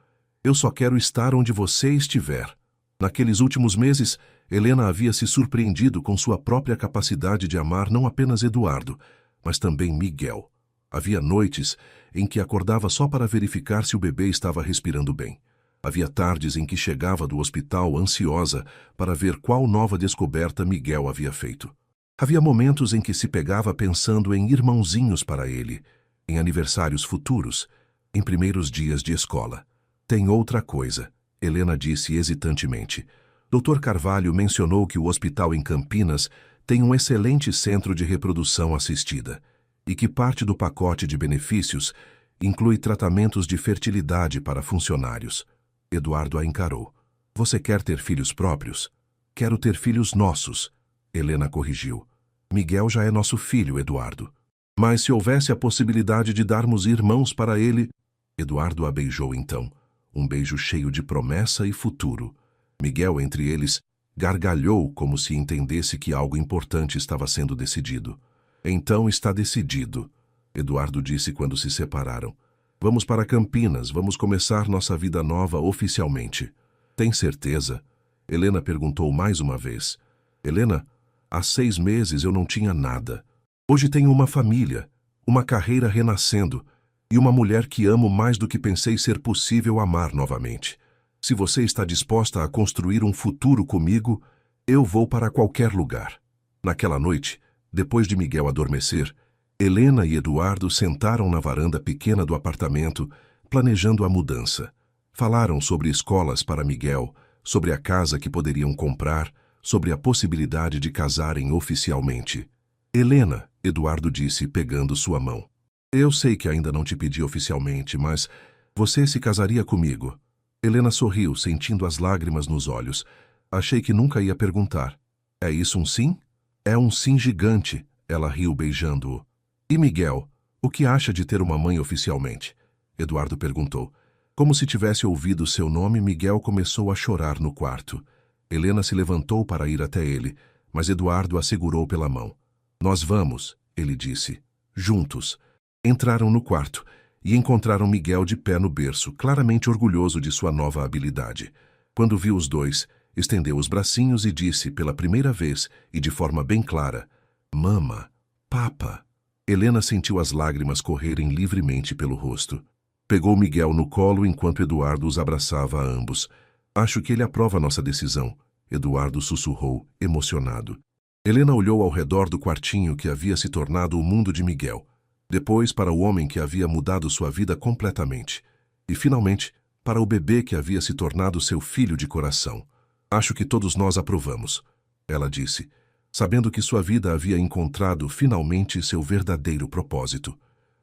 só quero estar onde você estiver. Naqueles últimos meses, Helena havia se surpreendido com sua própria capacidade de amar não apenas Eduardo, mas também Miguel. Havia noites em que acordava só para verificar se o bebê estava respirando bem. Havia tardes em que chegava do hospital ansiosa para ver qual nova descoberta Miguel havia feito. Havia momentos em que se pegava pensando em irmãozinhos para ele, em aniversários futuros, em primeiros dias de escola. Tem outra coisa, Helena disse hesitantemente. Dr. Carvalho mencionou que o hospital em Campinas tem um excelente centro de reprodução assistida e que parte do pacote de benefícios inclui tratamentos de fertilidade para funcionários. Eduardo a encarou. Você quer ter filhos próprios? Quero ter filhos nossos, Helena corrigiu. Miguel já é nosso filho, Eduardo. Mas se houvesse a possibilidade de darmos irmãos para ele... Eduardo a beijou então, um beijo cheio de promessa e futuro. Miguel, entre eles, gargalhou como se entendesse que algo importante estava sendo decidido. Então está decidido, Eduardo disse quando se separaram. Vamos para Campinas, vamos começar nossa vida nova oficialmente. Tem certeza? Helena perguntou mais uma vez. Helena, há 6 meses eu não tinha nada. Hoje tenho uma família, uma carreira renascendo e uma mulher que amo mais do que pensei ser possível amar novamente. Se você está disposta a construir um futuro comigo, eu vou para qualquer lugar. Naquela noite, depois de Miguel adormecer, Helena e Eduardo sentaram na varanda pequena do apartamento, planejando a mudança. Falaram sobre escolas para Miguel, sobre a casa que poderiam comprar, sobre a possibilidade de casarem oficialmente. Helena, Eduardo disse pegando sua mão. Eu sei que ainda não te pedi oficialmente, mas você se casaria comigo? Helena sorriu, sentindo as lágrimas nos olhos. Achei que nunca ia perguntar. É isso um sim? É um sim gigante, ela riu beijando-o. E Miguel, o que acha de ter uma mãe oficialmente? Eduardo perguntou. Como se tivesse ouvido seu nome, Miguel começou a chorar no quarto. Helena se levantou para ir até ele, mas Eduardo a segurou pela mão. Nós vamos, ele disse. Juntos. Entraram no quarto e encontraram Miguel de pé no berço, claramente orgulhoso de sua nova habilidade. Quando viu os dois, estendeu os bracinhos e disse pela primeira vez e de forma bem clara: Mama, papa. Helena sentiu as lágrimas correrem livremente pelo rosto. Pegou Miguel no colo enquanto Eduardo os abraçava a ambos. Acho que ele aprova nossa decisão, Eduardo sussurrou, emocionado. Helena olhou ao redor do quartinho que havia se tornado o mundo de Miguel. Depois para o homem que havia mudado sua vida completamente. E, finalmente, para o bebê que havia se tornado seu filho de coração. Acho que todos nós aprovamos, ela disse, sabendo que sua vida havia encontrado finalmente seu verdadeiro propósito.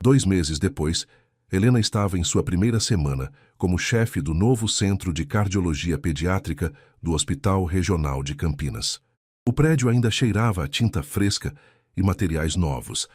2 meses depois, Helena estava em sua primeira semana como chefe do novo Centro de Cardiologia Pediátrica do Hospital Regional de Campinas. O prédio ainda cheirava a tinta fresca e materiais novos,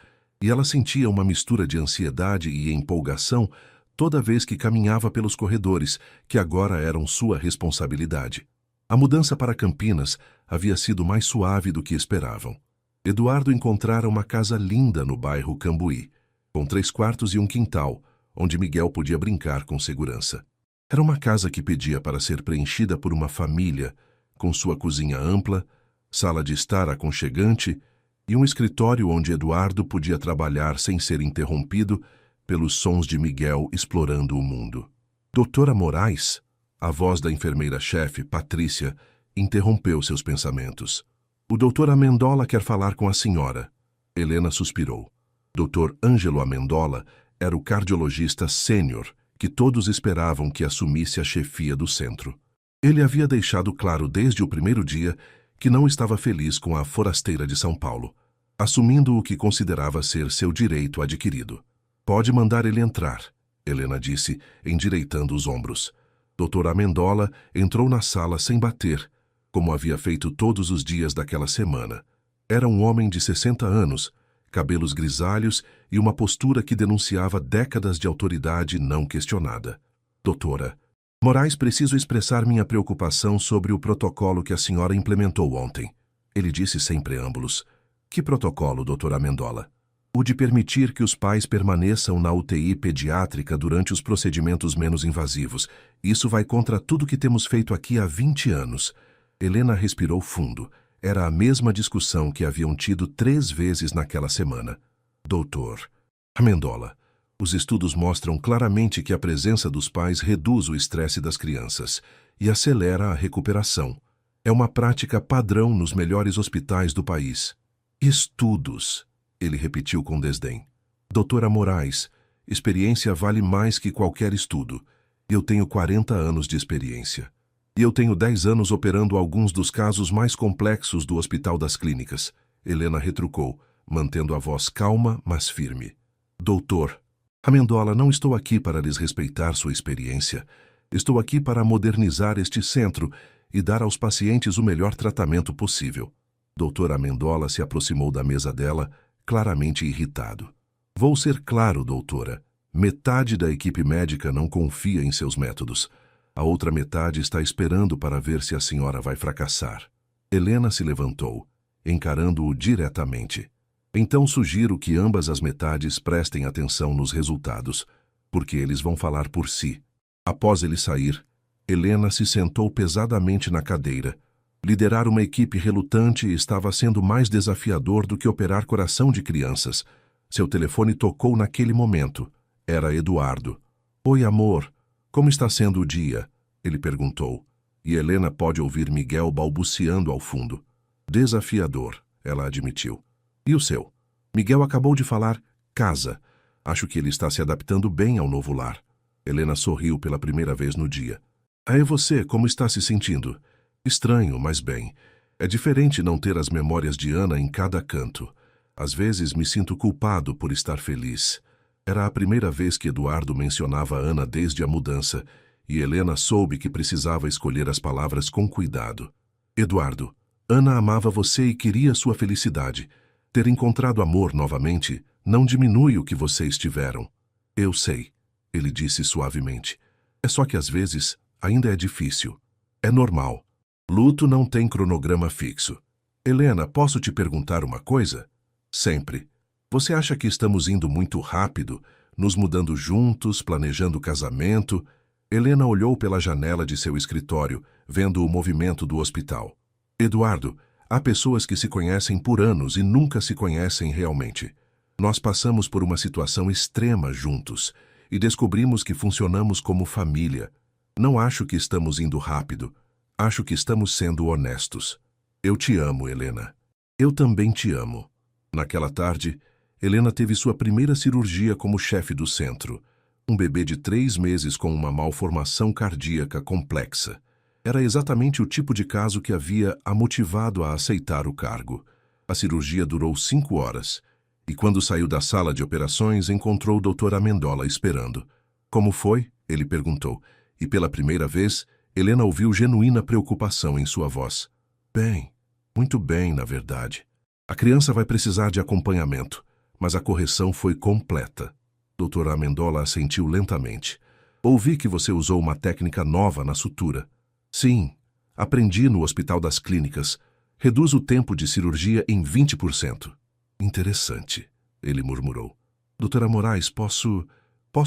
e ela sentia uma mistura de ansiedade e empolgação toda vez que caminhava pelos corredores, que agora eram sua responsabilidade. A mudança para Campinas havia sido mais suave do que esperavam. Eduardo encontrara uma casa linda no bairro Cambuí, com 3 quartos e um quintal, onde Miguel podia brincar com segurança. Era uma casa que pedia para ser preenchida por uma família, com sua cozinha ampla, sala de estar aconchegante e um escritório onde Eduardo podia trabalhar sem ser interrompido pelos sons de Miguel explorando o mundo. Doutora Moraes, a voz da enfermeira-chefe, Patrícia, interrompeu seus pensamentos. O doutor Amendola quer falar com a senhora. Helena suspirou. Doutor Ângelo Amendola era o cardiologista sênior que todos esperavam que assumisse a chefia do centro. Ele havia deixado claro desde o primeiro dia que não estava feliz com a forasteira de São Paulo, assumindo o que considerava ser seu direito adquirido. Pode mandar ele entrar, Helena disse, endireitando os ombros. Dr. Amendola entrou na sala sem bater, como havia feito todos os dias daquela semana. Era um homem de 60 anos, cabelos grisalhos e uma postura que denunciava décadas de autoridade não questionada. Doutora Moraes, preciso expressar minha preocupação sobre o protocolo que a senhora implementou ontem. Ele disse sem preâmbulos. Que protocolo, doutora Amendola? O de permitir que os pais permaneçam na UTI pediátrica durante os procedimentos menos invasivos. Isso vai contra tudo que temos feito aqui há 20 anos. Helena respirou fundo. Era a mesma discussão que haviam tido 3 vezes naquela semana. Doutor Amendola, os estudos mostram claramente que a presença dos pais reduz o estresse das crianças e acelera a recuperação. É uma prática padrão nos melhores hospitais do país. Estudos, ele repetiu com desdém. Doutora Moraes, experiência vale mais que qualquer estudo. Eu tenho 40 anos de experiência. E eu tenho 10 anos operando alguns dos casos mais complexos do Hospital das Clínicas. Helena retrucou, mantendo a voz calma, mas firme. Doutor Amendola, não estou aqui para desrespeitar sua experiência. Estou aqui para modernizar este centro e dar aos pacientes o melhor tratamento possível. Doutor Amendola se aproximou da mesa dela, claramente irritado. Vou ser claro, doutora. Metade da equipe médica não confia em seus métodos. A outra metade está esperando para ver se a senhora vai fracassar. Helena se levantou, encarando-o diretamente. Então sugiro que ambas as metades prestem atenção nos resultados, porque eles vão falar por si. Após ele sair, Helena se sentou pesadamente na cadeira. Liderar uma equipe relutante estava sendo mais desafiador do que operar coração de crianças. Seu telefone tocou naquele momento. Era Eduardo. Oi, amor. Como está sendo o dia? Ele perguntou. E Helena pôde ouvir Miguel balbuciando ao fundo. Desafiador, ela admitiu. E o seu? Miguel acabou de falar casa. Acho que ele está se adaptando bem ao novo lar. Helena sorriu pela primeira vez no dia. E você, como está se sentindo? Estranho, mas bem. É diferente não ter as memórias de Ana em cada canto. Às vezes me sinto culpado por estar feliz. Era a primeira vez que Eduardo mencionava Ana desde a mudança, e Helena soube que precisava escolher as palavras com cuidado. Eduardo, Ana amava você e queria sua felicidade. Ter encontrado amor novamente não diminui o que vocês tiveram. Eu sei, ele disse suavemente. É só que às vezes ainda é difícil. É normal. Luto não tem cronograma fixo. Helena, posso te perguntar uma coisa? Sempre. Você acha que estamos indo muito rápido, nos mudando juntos, planejando o casamento? Helena olhou pela janela de seu escritório, vendo o movimento do hospital. Eduardo, há pessoas que se conhecem por anos e nunca se conhecem realmente. Nós passamos por uma situação extrema juntos e descobrimos que funcionamos como família. Não acho que estamos indo rápido. Acho que estamos sendo honestos. Eu te amo, Helena. Eu também te amo. Naquela tarde, Helena teve sua primeira cirurgia como chefe do centro. Um bebê de 3 meses com uma malformação cardíaca complexa. Era exatamente o tipo de caso que havia a motivado a aceitar o cargo. A cirurgia durou 5 horas. E quando saiu da sala de operações, encontrou o Dr. Amendola esperando. Como foi? Ele perguntou. E pela primeira vez, Helena ouviu genuína preocupação em sua voz. Bem, muito bem, na verdade. A criança vai precisar de acompanhamento, mas a correção foi completa. Dr. Amendola assentiu lentamente. Ouvi que você usou uma técnica nova na sutura. Sim, aprendi no Hospital das Clínicas. Reduz o tempo de cirurgia em 20%. Interessante, ele murmurou. Doutora Moraes, posso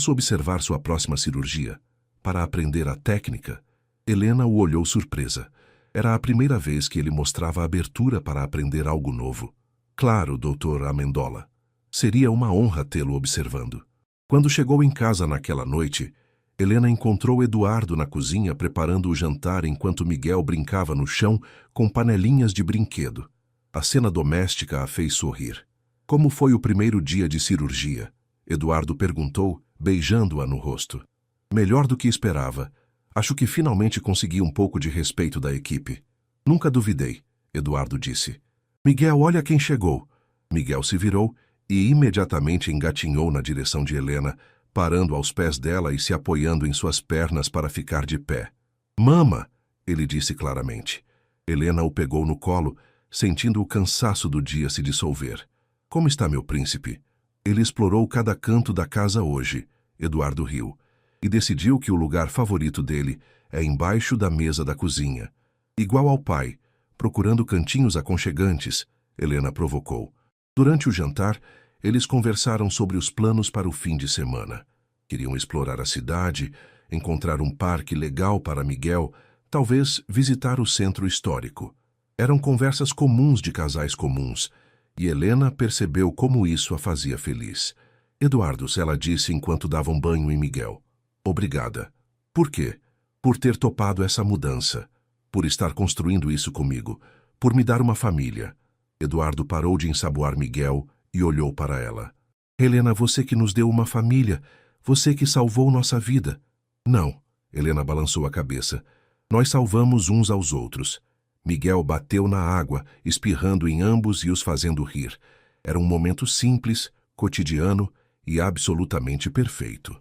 observar sua próxima cirurgia? Para aprender a técnica? Helena o olhou surpresa. Era a primeira vez que ele mostrava abertura para aprender algo novo. Claro, Dr. Amendola. Seria uma honra tê-lo observando. Quando chegou em casa naquela noite, Helena encontrou Eduardo na cozinha preparando o jantar enquanto Miguel brincava no chão com panelinhas de brinquedo. A cena doméstica a fez sorrir. Como foi o primeiro dia de cirurgia? Eduardo perguntou, beijando-a no rosto. Melhor do que esperava. Acho que finalmente consegui um pouco de respeito da equipe. Nunca duvidei, Eduardo disse. Miguel, olha quem chegou. Miguel se virou e imediatamente engatinhou na direção de Helena, parando aos pés dela e se apoiando em suas pernas para ficar de pé. Mama, ele disse claramente. Helena o pegou no colo, sentindo o cansaço do dia se dissolver. Como está meu príncipe? Ele explorou cada canto da casa hoje, Eduardo riu, e decidiu que o lugar favorito dele é embaixo da mesa da cozinha. Igual ao pai, procurando cantinhos aconchegantes, Helena provocou. Durante o jantar, eles conversaram sobre os planos para o fim de semana. Queriam explorar a cidade, encontrar um parque legal para Miguel, talvez visitar o centro histórico. Eram conversas comuns de casais comuns, e Helena percebeu como isso a fazia feliz. Eduardo, ela disse enquanto davam banho em Miguel. Obrigada. Por quê? Por ter topado essa mudança. Por estar construindo isso comigo. Por me dar uma família. Eduardo parou de ensaboar Miguel e olhou para ela. Helena, você que nos deu uma família. Você que salvou nossa vida. Não. Helena balançou a cabeça. Nós salvamos uns aos outros. Miguel bateu na água, espirrando em ambos e os fazendo rir. Era um momento simples, cotidiano e absolutamente perfeito.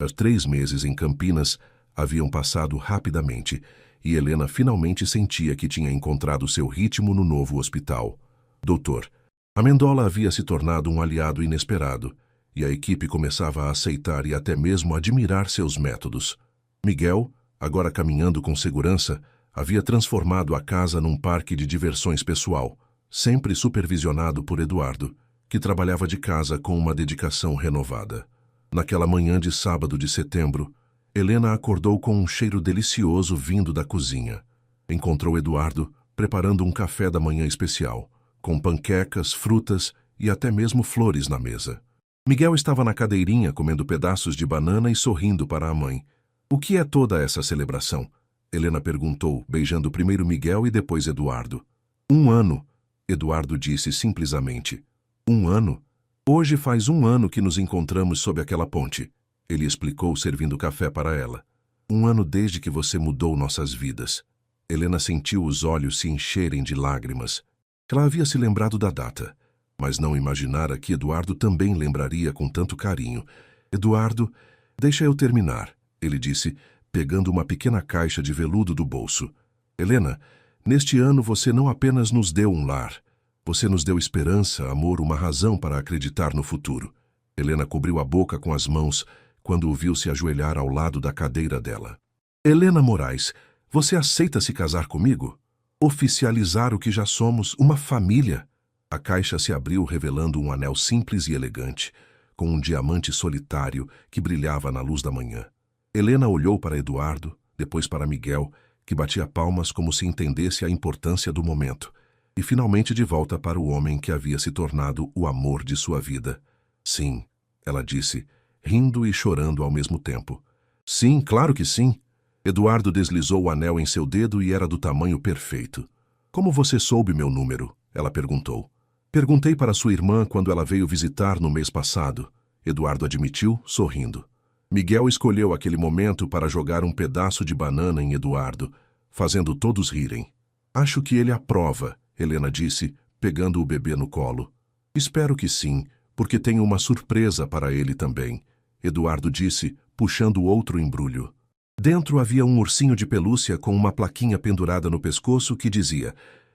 Os 3 meses em Campinas haviam passado rapidamente e Helena finalmente sentia que tinha encontrado seu ritmo no novo hospital. Doutor, Amendola havia se tornado um aliado inesperado e a equipe começava a aceitar e até mesmo admirar seus métodos. Miguel, agora caminhando com segurança, havia transformado a casa num parque de diversões pessoal, sempre supervisionado por Eduardo, que trabalhava de casa com uma dedicação renovada. Naquela manhã de sábado de setembro, Helena acordou com um cheiro delicioso vindo da cozinha. Encontrou Eduardo preparando um café da manhã especial, com panquecas, frutas e até mesmo flores na mesa. Miguel estava na cadeirinha comendo pedaços de banana e sorrindo para a mãe. O que é toda essa celebração? Helena perguntou, beijando primeiro Miguel e depois Eduardo. 1 ano, Eduardo disse simplesmente. 1 ano? Hoje faz 1 ano que nos encontramos sob aquela ponte, ele explicou servindo café para ela. 1 ano desde que você mudou nossas vidas. Helena sentiu os olhos se encherem de lágrimas. Ela havia se lembrado da data. Mas não imaginara que Eduardo também lembraria com tanto carinho. Eduardo, deixa eu terminar, ele disse, pegando uma pequena caixa de veludo do bolso. Helena, neste ano você não apenas nos deu um lar. Você nos deu esperança, amor, uma razão para acreditar no futuro. Helena cobriu a boca com as mãos quando o viu se ajoelhar ao lado da cadeira dela. Helena Moraes, você aceita se casar comigo? Oficializar o que já somos, uma família? A caixa se abriu revelando um anel simples e elegante, com um diamante solitário que brilhava na luz da manhã. Helena olhou para Eduardo, depois para Miguel, que batia palmas como se entendesse a importância do momento, e finalmente de volta para o homem que havia se tornado o amor de sua vida. Sim, ela disse, rindo e chorando ao mesmo tempo. Sim, claro que sim. Eduardo deslizou o anel em seu dedo e era do tamanho perfeito. Como você soube meu número? Ela perguntou. Perguntei para sua irmã quando ela veio visitar no mês passado. Eduardo admitiu, sorrindo. Miguel escolheu aquele momento para jogar um pedaço de banana em Eduardo, fazendo todos rirem. Acho que ele aprova, Helena disse, pegando o bebê no colo. Espero que sim, porque tenho uma surpresa para ele também, Eduardo disse, puxando outro embrulho. Dentro havia um ursinho de pelúcia com uma plaquinha pendurada no pescoço que dizia: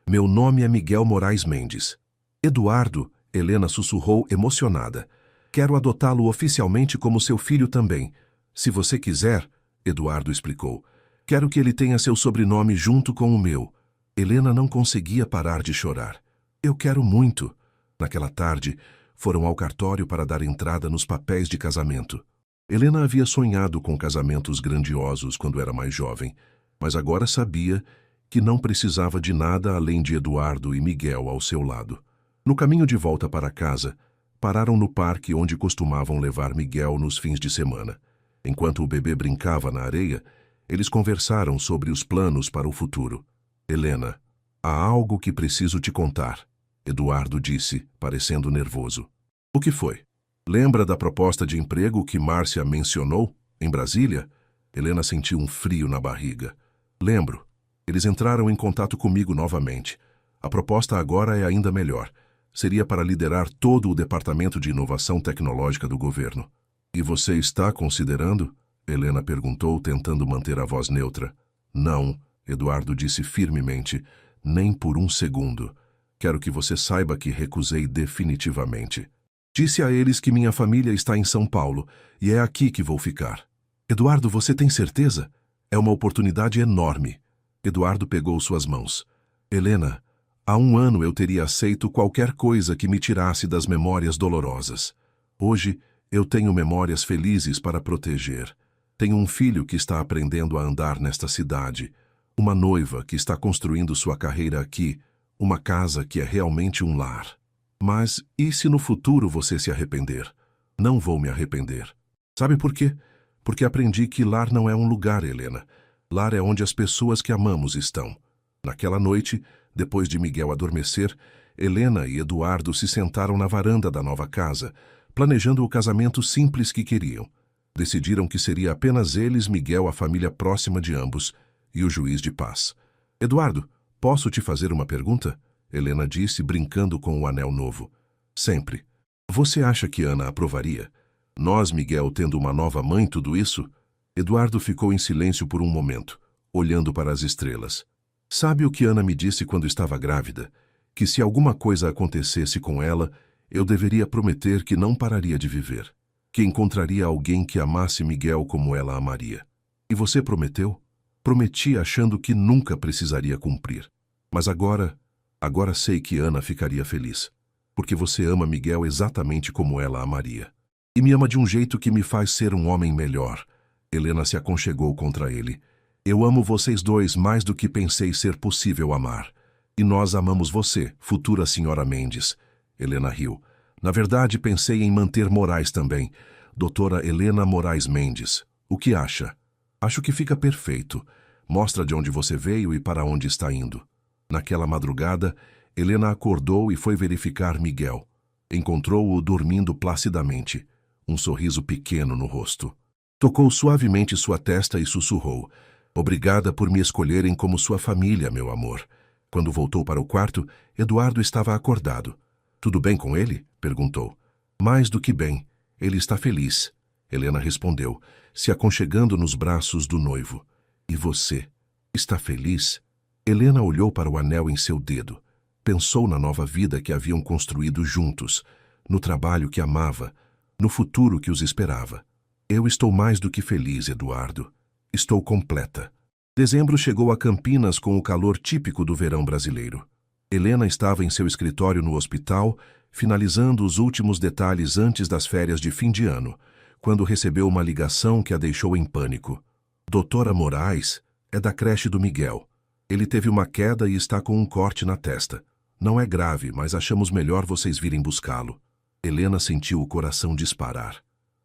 Meu nome é Miguel Moraes Mendes. Eduardo, Helena sussurrou emocionada. Quero adotá-lo oficialmente como seu filho também. Se você quiser, Eduardo explicou. Quero que ele tenha seu sobrenome junto com o meu. Helena não conseguia parar de chorar. Eu quero muito. Naquela tarde, foram ao cartório para dar entrada nos papéis de casamento. Helena havia sonhado com casamentos grandiosos quando era mais jovem, mas agora sabia que não precisava de nada além de Eduardo e Miguel ao seu lado. No caminho de volta para casa, pararam no parque onde costumavam levar Miguel nos fins de semana. Enquanto o bebê brincava na areia, eles conversaram sobre os planos para o futuro. Helena, há algo que preciso te contar, Eduardo disse, parecendo nervoso. O que foi? Lembra da proposta de emprego que Márcia mencionou, em Brasília? Helena sentiu um frio na barriga. Lembro. Eles entraram em contato comigo novamente. A proposta agora é ainda melhor. Seria para liderar todo o Departamento de Inovação Tecnológica do governo. E você está considerando? Helena perguntou, tentando manter a voz neutra. Não, Eduardo disse firmemente, nem por um segundo. Quero que você saiba que recusei definitivamente. Disse a eles que minha família está em São Paulo e é aqui que vou ficar. Eduardo, você tem certeza? É uma oportunidade enorme. Eduardo pegou suas mãos. Helena, há 1 ano eu teria aceito qualquer coisa que me tirasse das memórias dolorosas. Hoje, eu tenho memórias felizes para proteger. Tenho um filho que está aprendendo a andar nesta cidade, uma noiva que está construindo sua carreira aqui, uma casa que é realmente um lar. Mas e se no futuro você se arrepender? Não vou me arrepender. Sabe por quê? Porque aprendi que lar não é um lugar, Helena. Lar é onde as pessoas que amamos estão. Naquela noite, depois de Miguel adormecer, Helena e Eduardo se sentaram na varanda da nova casa, planejando o casamento simples que queriam. Decidiram que seria apenas eles, Miguel, a família próxima de ambos, e o juiz de paz. Eduardo, posso te fazer uma pergunta? Helena disse, brincando com o anel novo. Sempre. Você acha que Ana aprovaria? Nós, Miguel, tendo uma nova mãe, tudo isso? Eduardo ficou em silêncio por um momento, olhando para as estrelas. Sabe o que Ana me disse quando estava grávida? Que se alguma coisa acontecesse com ela, eu deveria prometer que não pararia de viver. Que encontraria alguém que amasse Miguel como ela amaria. E você prometeu? Prometi achando que nunca precisaria cumprir. Mas agora sei que Ana ficaria feliz. Porque você ama Miguel exatamente como ela amaria. E me ama de um jeito que me faz ser um homem melhor. Helena se aconchegou contra ele. Eu amo vocês dois mais do que pensei ser possível amar. E nós amamos você, futura senhora Mendes. Helena riu. Na verdade, pensei em manter Moraes também. Doutora Helena Moraes Mendes. O que acha? Acho que fica perfeito. Mostra de onde você veio e para onde está indo. Naquela madrugada, Helena acordou e foi verificar Miguel. Encontrou-o dormindo placidamente, um sorriso pequeno no rosto. Tocou suavemente sua testa e sussurrou: Obrigada por me escolherem como sua família, meu amor. Quando voltou para o quarto, Eduardo estava acordado. Tudo bem com ele? Perguntou. Mais do que bem. Ele está feliz. Helena respondeu, se aconchegando nos braços do noivo. E você? Está feliz? Helena olhou para o anel em seu dedo. Pensou na nova vida que haviam construído juntos, no trabalho que amava, no futuro que os esperava. Eu estou mais do que feliz, Eduardo. Estou completa. Dezembro chegou a Campinas com o calor típico do verão brasileiro. Helena estava em seu escritório no hospital, finalizando os últimos detalhes antes das férias de fim de ano, quando recebeu uma ligação que a deixou em pânico. Doutora Moraes, é da creche do Miguel. Ele teve uma queda e está com um corte na testa. Não é grave, mas achamos melhor vocês virem buscá-lo. Helena sentiu o coração disparar.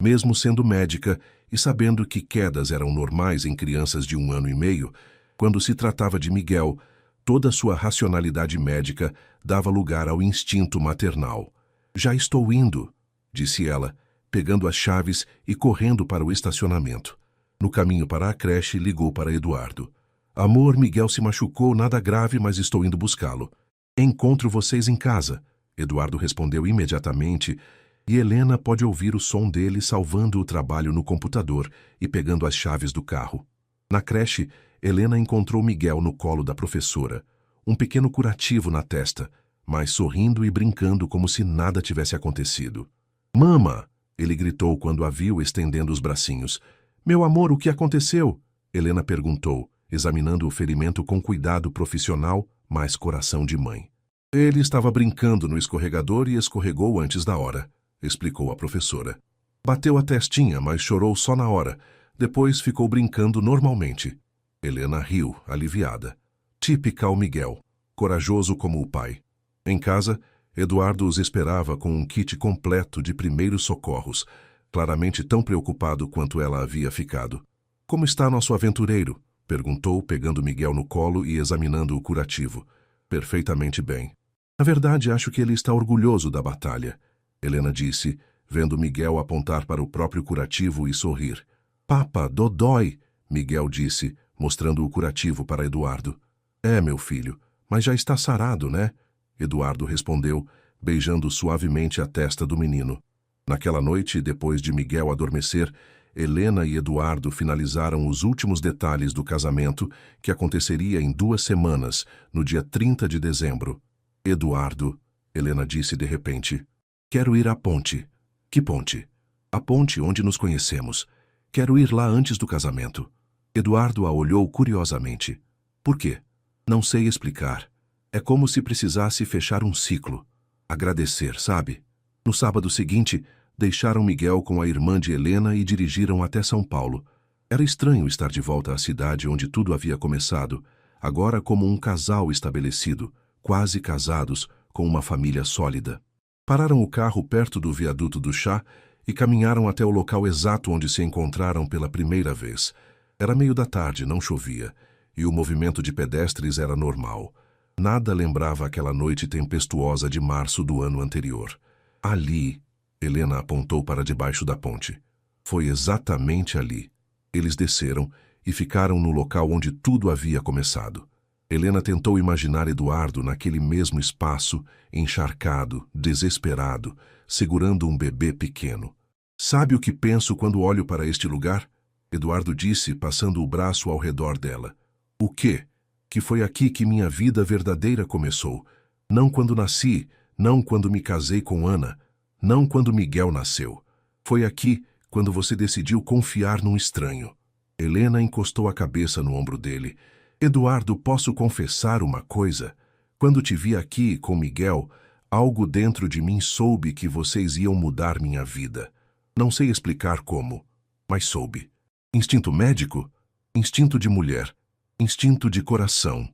Mesmo sendo médica e sabendo que quedas eram normais em crianças de 1 ano e meio, quando se tratava de Miguel, toda sua racionalidade médica dava lugar ao instinto maternal. Já estou indo, disse ela, pegando as chaves e correndo para o estacionamento. No caminho para a creche, ligou para Eduardo. Amor, Miguel se machucou, nada grave, mas estou indo buscá-lo. Encontro vocês em casa, Eduardo respondeu imediatamente, e Helena pode ouvir o som dele salvando o trabalho no computador e pegando as chaves do carro. Na creche, Helena encontrou Miguel no colo da professora, um pequeno curativo na testa, mas sorrindo e brincando como se nada tivesse acontecido. Mama! Ele gritou quando a viu estendendo os bracinhos. Meu amor, o que aconteceu? Helena perguntou, examinando o ferimento com cuidado profissional, mas coração de mãe. Ele estava brincando no escorregador e escorregou antes da hora, explicou a professora. Bateu a testinha, mas chorou só na hora. Depois ficou brincando normalmente. Helena riu, aliviada. Típica o Miguel, corajoso como o pai. Em casa, Eduardo os esperava com um kit completo de primeiros socorros, claramente tão preocupado quanto ela havia ficado. Como está nosso aventureiro? Perguntou, pegando Miguel no colo e examinando o curativo. Perfeitamente bem. Na verdade, acho que ele está orgulhoso da batalha, Helena disse, vendo Miguel apontar para o próprio curativo e sorrir. Papa, dodói, Miguel disse, mostrando o curativo para Eduardo. É, meu filho, mas já está sarado, né? Eduardo respondeu, beijando suavemente a testa do menino. Naquela noite, depois de Miguel adormecer, Helena e Eduardo finalizaram os últimos detalhes do casamento, que aconteceria em 2 semanas, no dia 30 de dezembro. Eduardo, Helena disse de repente, quero ir à ponte. Que ponte? A ponte onde nos conhecemos. Quero ir lá antes do casamento. Eduardo a olhou curiosamente. Por quê? Não sei explicar. É como se precisasse fechar um ciclo. Agradecer, sabe? No sábado seguinte, deixaram Miguel com a irmã de Helena e dirigiram até São Paulo. Era estranho estar de volta à cidade onde tudo havia começado, agora como um casal estabelecido, quase casados, com uma família sólida. Pararam o carro perto do viaduto do Chá e caminharam até o local exato onde se encontraram pela primeira vez. Era meio da tarde, não chovia, e o movimento de pedestres era normal. Nada lembrava aquela noite tempestuosa de março do ano anterior. Ali, Helena apontou para debaixo da ponte. Foi exatamente ali. Eles desceram e ficaram no local onde tudo havia começado. Helena tentou imaginar Eduardo naquele mesmo espaço, encharcado, desesperado, segurando um bebê pequeno. Sabe o que penso quando olho para este lugar? Eduardo disse, passando o braço ao redor dela. O quê? Que foi aqui que minha vida verdadeira começou. Não quando nasci, não quando me casei com Ana, não quando Miguel nasceu. Foi aqui, quando você decidiu confiar num estranho. Helena encostou a cabeça no ombro dele. Eduardo, posso confessar uma coisa? Quando te vi aqui com Miguel, algo dentro de mim soube que vocês iam mudar minha vida. Não sei explicar como, mas soube. Instinto médico? Instinto de mulher. Instinto de coração.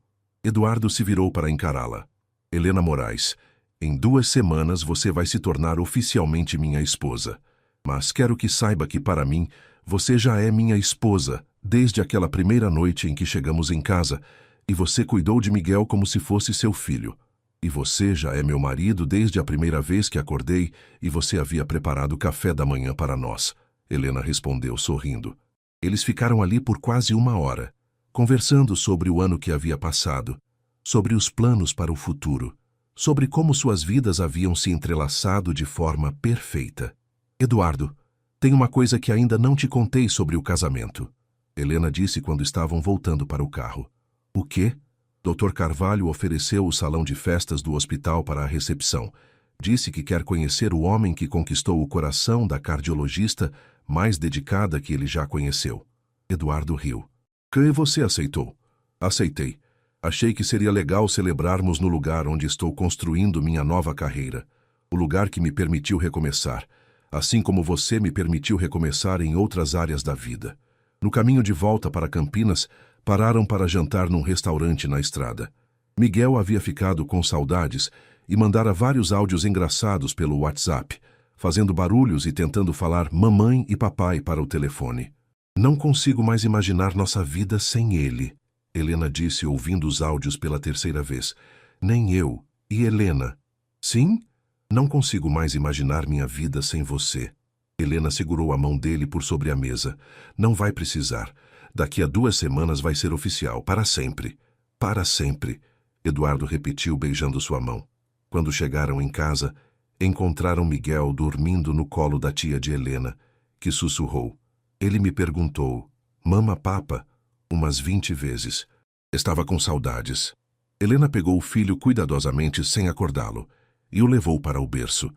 Eduardo se virou para encará-la. Helena Moraes, em 2 semanas você vai se tornar oficialmente minha esposa. Mas quero que saiba que para mim, você já é minha esposa, desde aquela primeira noite em que chegamos em casa, e você cuidou de Miguel como se fosse seu filho. E você já é meu marido desde a primeira vez que acordei e você havia preparado o café da manhã para nós. Helena respondeu sorrindo. Eles ficaram ali por quase 1 hora, conversando sobre o ano que havia passado, sobre os planos para o futuro, sobre como suas vidas haviam se entrelaçado de forma perfeita. Eduardo, tem uma coisa que ainda não te contei sobre o casamento, Helena disse quando estavam voltando para o carro. O quê? Dr. Carvalho ofereceu o salão de festas do hospital para a recepção. Disse que quer conhecer o homem que conquistou o coração da cardiologista mais dedicada que ele já conheceu. Eduardo riu. Que você aceitou? Aceitei. Achei que seria legal celebrarmos no lugar onde estou construindo minha nova carreira. O lugar que me permitiu recomeçar, assim como você me permitiu recomeçar em outras áreas da vida. No caminho de volta para Campinas, pararam para jantar num restaurante na estrada. Miguel havia ficado com saudades e mandara vários áudios engraçados pelo WhatsApp, fazendo barulhos e tentando falar mamãe e papai para o telefone. Não consigo mais imaginar nossa vida sem ele, Helena disse ouvindo os áudios pela terceira vez. Nem eu. E Helena? Sim? Não consigo mais imaginar minha vida sem você. Helena segurou a mão dele por sobre a mesa. Não vai precisar. Daqui a 2 semanas vai ser oficial, para sempre. Para sempre, Eduardo repetiu beijando sua mão. Quando chegaram em casa, encontraram Miguel dormindo no colo da tia de Helena, que sussurrou. Ele me perguntou, mama papa, umas 20 vezes. Estava com saudades. Helena pegou o filho cuidadosamente sem acordá-lo e o levou para o berço.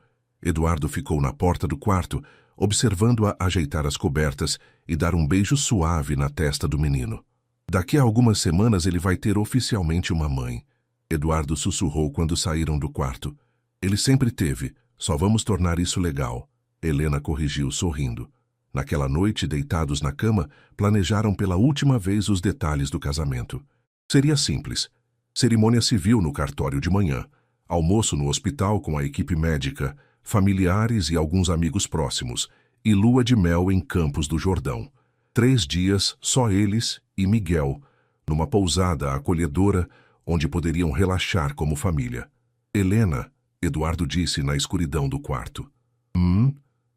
Eduardo ficou na porta do quarto, observando-a ajeitar as cobertas e dar um beijo suave na testa do menino. Daqui a algumas semanas ele vai ter oficialmente uma mãe. Eduardo sussurrou quando saíram do quarto. Ele sempre teve, só vamos tornar isso legal. Helena corrigiu sorrindo. Naquela noite, deitados na cama, planejaram pela última vez os detalhes do casamento. Seria simples. Cerimônia civil no cartório de manhã, almoço no hospital com a equipe médica, familiares e alguns amigos próximos, e lua de mel em Campos do Jordão. 3 dias, só eles e Miguel, numa pousada acolhedora, onde poderiam relaxar como família. Helena, Eduardo disse na escuridão do quarto.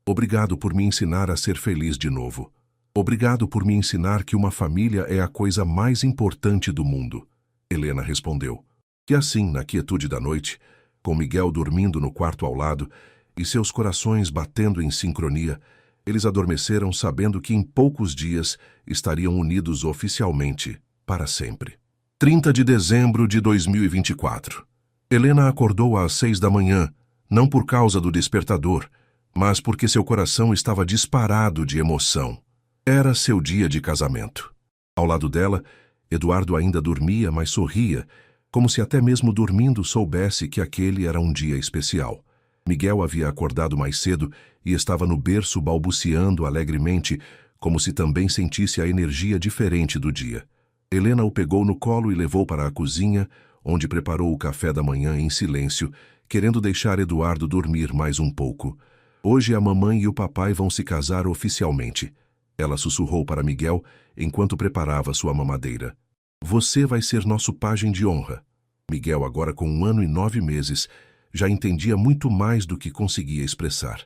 Obrigado por me ensinar a ser feliz de novo. Obrigado por me ensinar que uma família é a coisa mais importante do mundo. Helena respondeu. E assim, na quietude da noite, com Miguel dormindo no quarto ao lado e seus corações batendo em sincronia, eles adormeceram sabendo que em poucos dias estariam unidos oficialmente, para sempre. 30 de dezembro de 2024. Helena acordou às 6 da manhã, não por causa do despertador, mas porque seu coração estava disparado de emoção. Era seu dia de casamento. Ao lado dela, Eduardo ainda dormia, mas sorria, como se até mesmo dormindo soubesse que aquele era um dia especial. Miguel havia acordado mais cedo e estava no berço balbuciando alegremente, como se também sentisse a energia diferente do dia. Helena o pegou no colo e levou para a cozinha, onde preparou o café da manhã em silêncio, querendo deixar Eduardo dormir mais um pouco. Hoje a mamãe e o papai vão se casar oficialmente. Ela sussurrou para Miguel enquanto preparava sua mamadeira. Você vai ser nosso pajem de honra. Miguel, agora com 1 ano e 9 meses, já entendia muito mais do que conseguia expressar.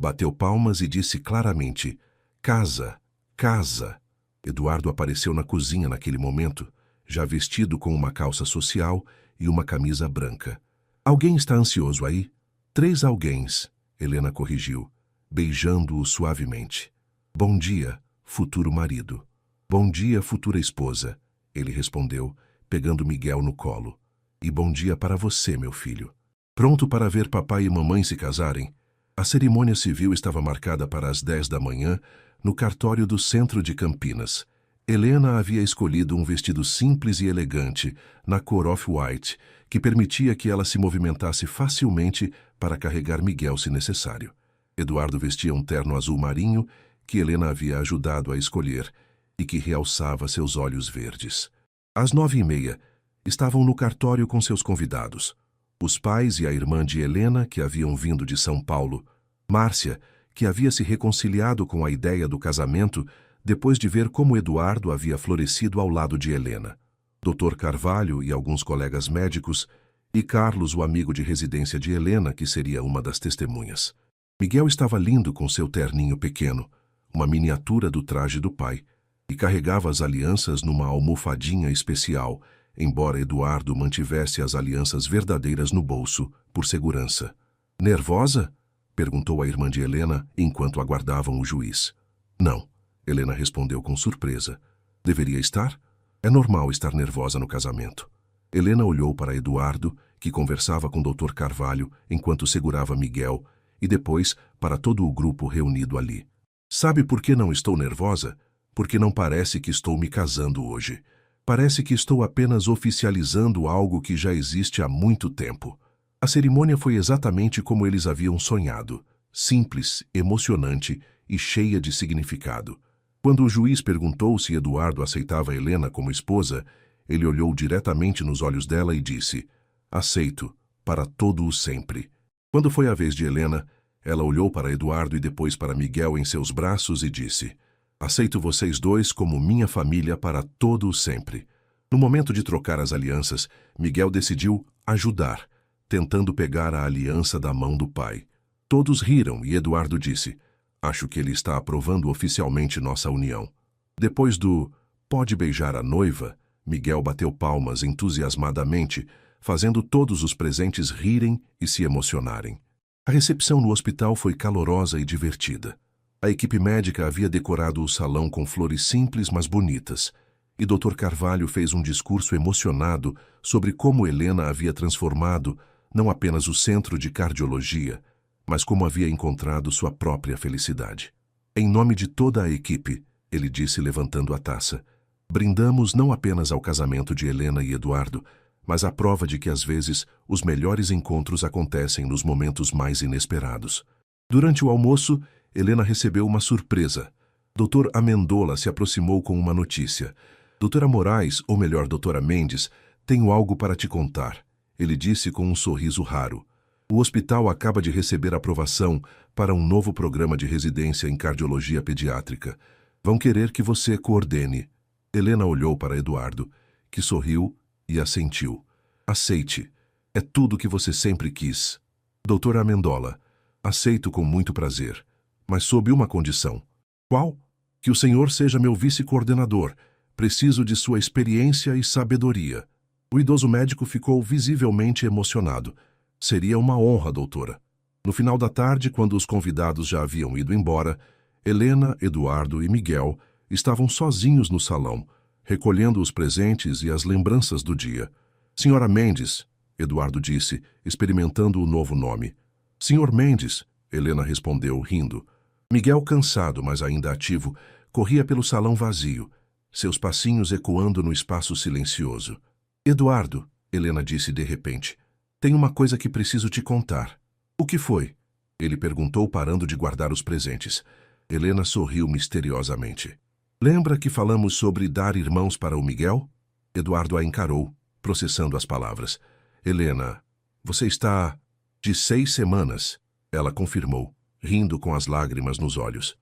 Bateu palmas e disse claramente, casa, casa. Eduardo apareceu na cozinha naquele momento, já vestido com uma calça social e uma camisa branca. Alguém está ansioso aí? 3 alguéns, Helena corrigiu, beijando-o suavemente. Bom dia, futuro marido. Bom dia, futura esposa, ele respondeu, pegando Miguel no colo. E bom dia para você, meu filho. Pronto para ver papai e mamãe se casarem? A cerimônia civil estava marcada para as 10 da manhã, no cartório do centro de Campinas. Helena havia escolhido um vestido simples e elegante, na cor off-white, que permitia que ela se movimentasse facilmente para carregar Miguel se necessário. Eduardo vestia um terno azul marinho, que Helena havia ajudado a escolher, e que realçava seus olhos verdes. Às 9h30, estavam no cartório com seus convidados. Os pais e a irmã de Helena, que haviam vindo de São Paulo. Márcia, que havia se reconciliado com a ideia do casamento depois de ver como Eduardo havia florescido ao lado de Helena. Dr. Carvalho e alguns colegas médicos, e Carlos, o amigo de residência de Helena, que seria uma das testemunhas. Miguel estava lindo com seu terninho pequeno, uma miniatura do traje do pai, e carregava as alianças numa almofadinha especial, embora Eduardo mantivesse as alianças verdadeiras no bolso, por segurança. Nervosa? Perguntou a irmã de Helena enquanto aguardavam o juiz. Não, Helena respondeu com surpresa. Deveria estar? É normal estar nervosa no casamento. Helena olhou para Eduardo, que conversava com Dr. Carvalho enquanto segurava Miguel, e depois para todo o grupo reunido ali. Sabe por que não estou nervosa? Porque não parece que estou me casando hoje. Parece que estou apenas oficializando algo que já existe há muito tempo. A cerimônia foi exatamente como eles haviam sonhado, simples, emocionante e cheia de significado. Quando o juiz perguntou se Eduardo aceitava Helena como esposa, ele olhou diretamente nos olhos dela e disse: aceito, para todo o sempre. Quando foi a vez de Helena, ela olhou para Eduardo e depois para Miguel em seus braços e disse: aceito vocês dois como minha família para todo o sempre. No momento de trocar as alianças, Miguel decidiu ajudar, tentando pegar a aliança da mão do pai. Todos riram e Eduardo disse: acho que ele está aprovando oficialmente nossa união. Depois do pode beijar a noiva, Miguel bateu palmas entusiasmadamente, fazendo todos os presentes rirem e se emocionarem. A recepção no hospital foi calorosa e divertida. A equipe médica havia decorado o salão com flores simples, mas bonitas, e Dr. Carvalho fez um discurso emocionado sobre como Helena havia transformado não apenas o centro de cardiologia, mas como havia encontrado sua própria felicidade. Em nome de toda a equipe, ele disse levantando a taça, brindamos não apenas ao casamento de Helena e Eduardo, mas à prova de que às vezes os melhores encontros acontecem nos momentos mais inesperados. Durante o almoço, Helena recebeu uma surpresa. Dr. Amendola se aproximou com uma notícia. Doutora Moraes, ou melhor, doutora Mendes, tenho algo para te contar, ele disse com um sorriso raro. O hospital acaba de receber aprovação para um novo programa de residência em cardiologia pediátrica. Vão querer que você coordene. Helena olhou para Eduardo, que sorriu e assentiu. Aceite. É tudo o que você sempre quis. Doutora Amendola, aceito com muito prazer, mas sob uma condição. Qual? Que o senhor seja meu vice-coordenador. Preciso de sua experiência e sabedoria. O idoso médico ficou visivelmente emocionado. Seria uma honra, doutora. No final da tarde, quando os convidados já haviam ido embora, Helena, Eduardo e Miguel estavam sozinhos no salão, recolhendo os presentes e as lembranças do dia. Senhora Mendes, Eduardo disse, experimentando o novo nome. Senhor Mendes, Helena respondeu, rindo. Miguel, cansado, mas ainda ativo, corria pelo salão vazio, seus passinhos ecoando no espaço silencioso. Eduardo, Helena disse de repente, tem uma coisa que preciso te contar. O que foi? Ele perguntou, parando de guardar os presentes. Helena sorriu misteriosamente. Lembra que falamos sobre dar irmãos para o Miguel? Eduardo a encarou, processando as palavras. Helena, você está de 6 semanas, ela confirmou, rindo com as lágrimas nos olhos.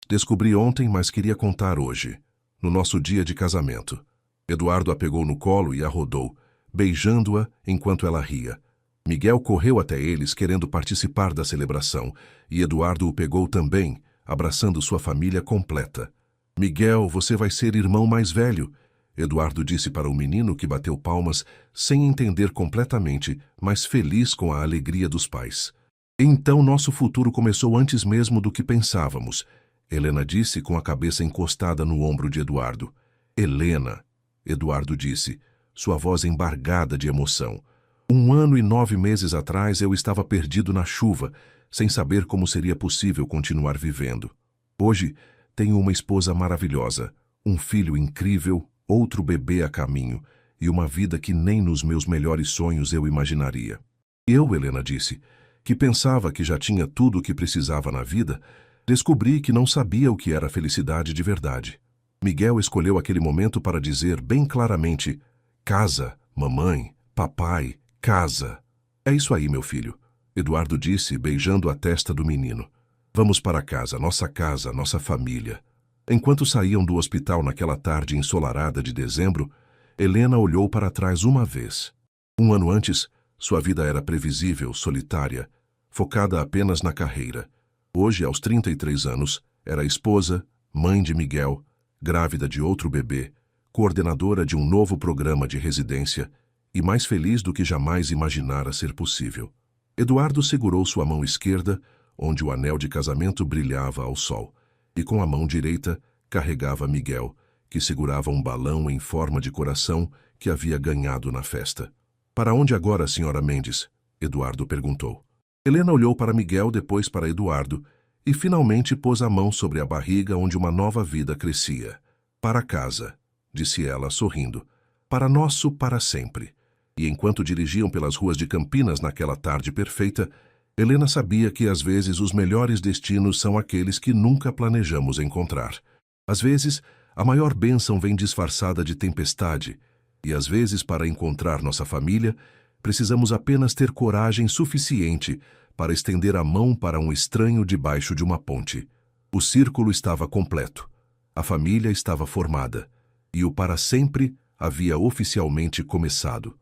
Descobri ontem, mas queria contar hoje, no nosso dia de casamento. Eduardo a pegou no colo e a rodou, beijando-a enquanto ela ria. Miguel correu até eles querendo participar da celebração, e Eduardo o pegou também, abraçando sua família completa. Miguel, você vai ser irmão mais velho, Eduardo disse para o menino que bateu palmas, sem entender completamente, mas feliz com a alegria dos pais. Então nosso futuro começou antes mesmo do que pensávamos, Helena disse com a cabeça encostada no ombro de Eduardo. Helena, Eduardo disse, sua voz embargada de emoção. 1 ano e 9 meses atrás eu estava perdido na chuva, sem saber como seria possível continuar vivendo. Hoje, tenho uma esposa maravilhosa, um filho incrível, outro bebê a caminho, e uma vida que nem nos meus melhores sonhos eu imaginaria. Eu, Helena disse, que pensava que já tinha tudo o que precisava na vida, descobri que não sabia o que era felicidade de verdade. Miguel escolheu aquele momento para dizer bem claramente, casa, mamãe, papai, casa. É isso aí, meu filho, Eduardo disse, beijando a testa do menino. Vamos para casa, nossa família. Enquanto saíam do hospital naquela tarde ensolarada de dezembro, Helena olhou para trás uma vez. 1 ano antes, sua vida era previsível, solitária, focada apenas na carreira. Hoje, aos 33 anos, era esposa, mãe de Miguel, grávida de outro bebê, coordenadora de um novo programa de residência e mais feliz do que jamais imaginara ser possível. Eduardo segurou sua mão esquerda, onde o anel de casamento brilhava ao sol, e com a mão direita carregava Miguel, que segurava um balão em forma de coração que havia ganhado na festa. "Para onde agora, Sra. Mendes?" Eduardo perguntou. Helena olhou para Miguel, depois para Eduardo, e finalmente pôs a mão sobre a barriga onde uma nova vida crescia. "Para casa", disse ela, sorrindo. "Para nosso para sempre." E enquanto dirigiam pelas ruas de Campinas naquela tarde perfeita, Helena sabia que às vezes os melhores destinos são aqueles que nunca planejamos encontrar. Às vezes, a maior bênção vem disfarçada de tempestade, e às vezes, para encontrar nossa família, precisamos apenas ter coragem suficiente para estender a mão para um estranho debaixo de uma ponte. O círculo estava completo, a família estava formada, e o para sempre havia oficialmente começado.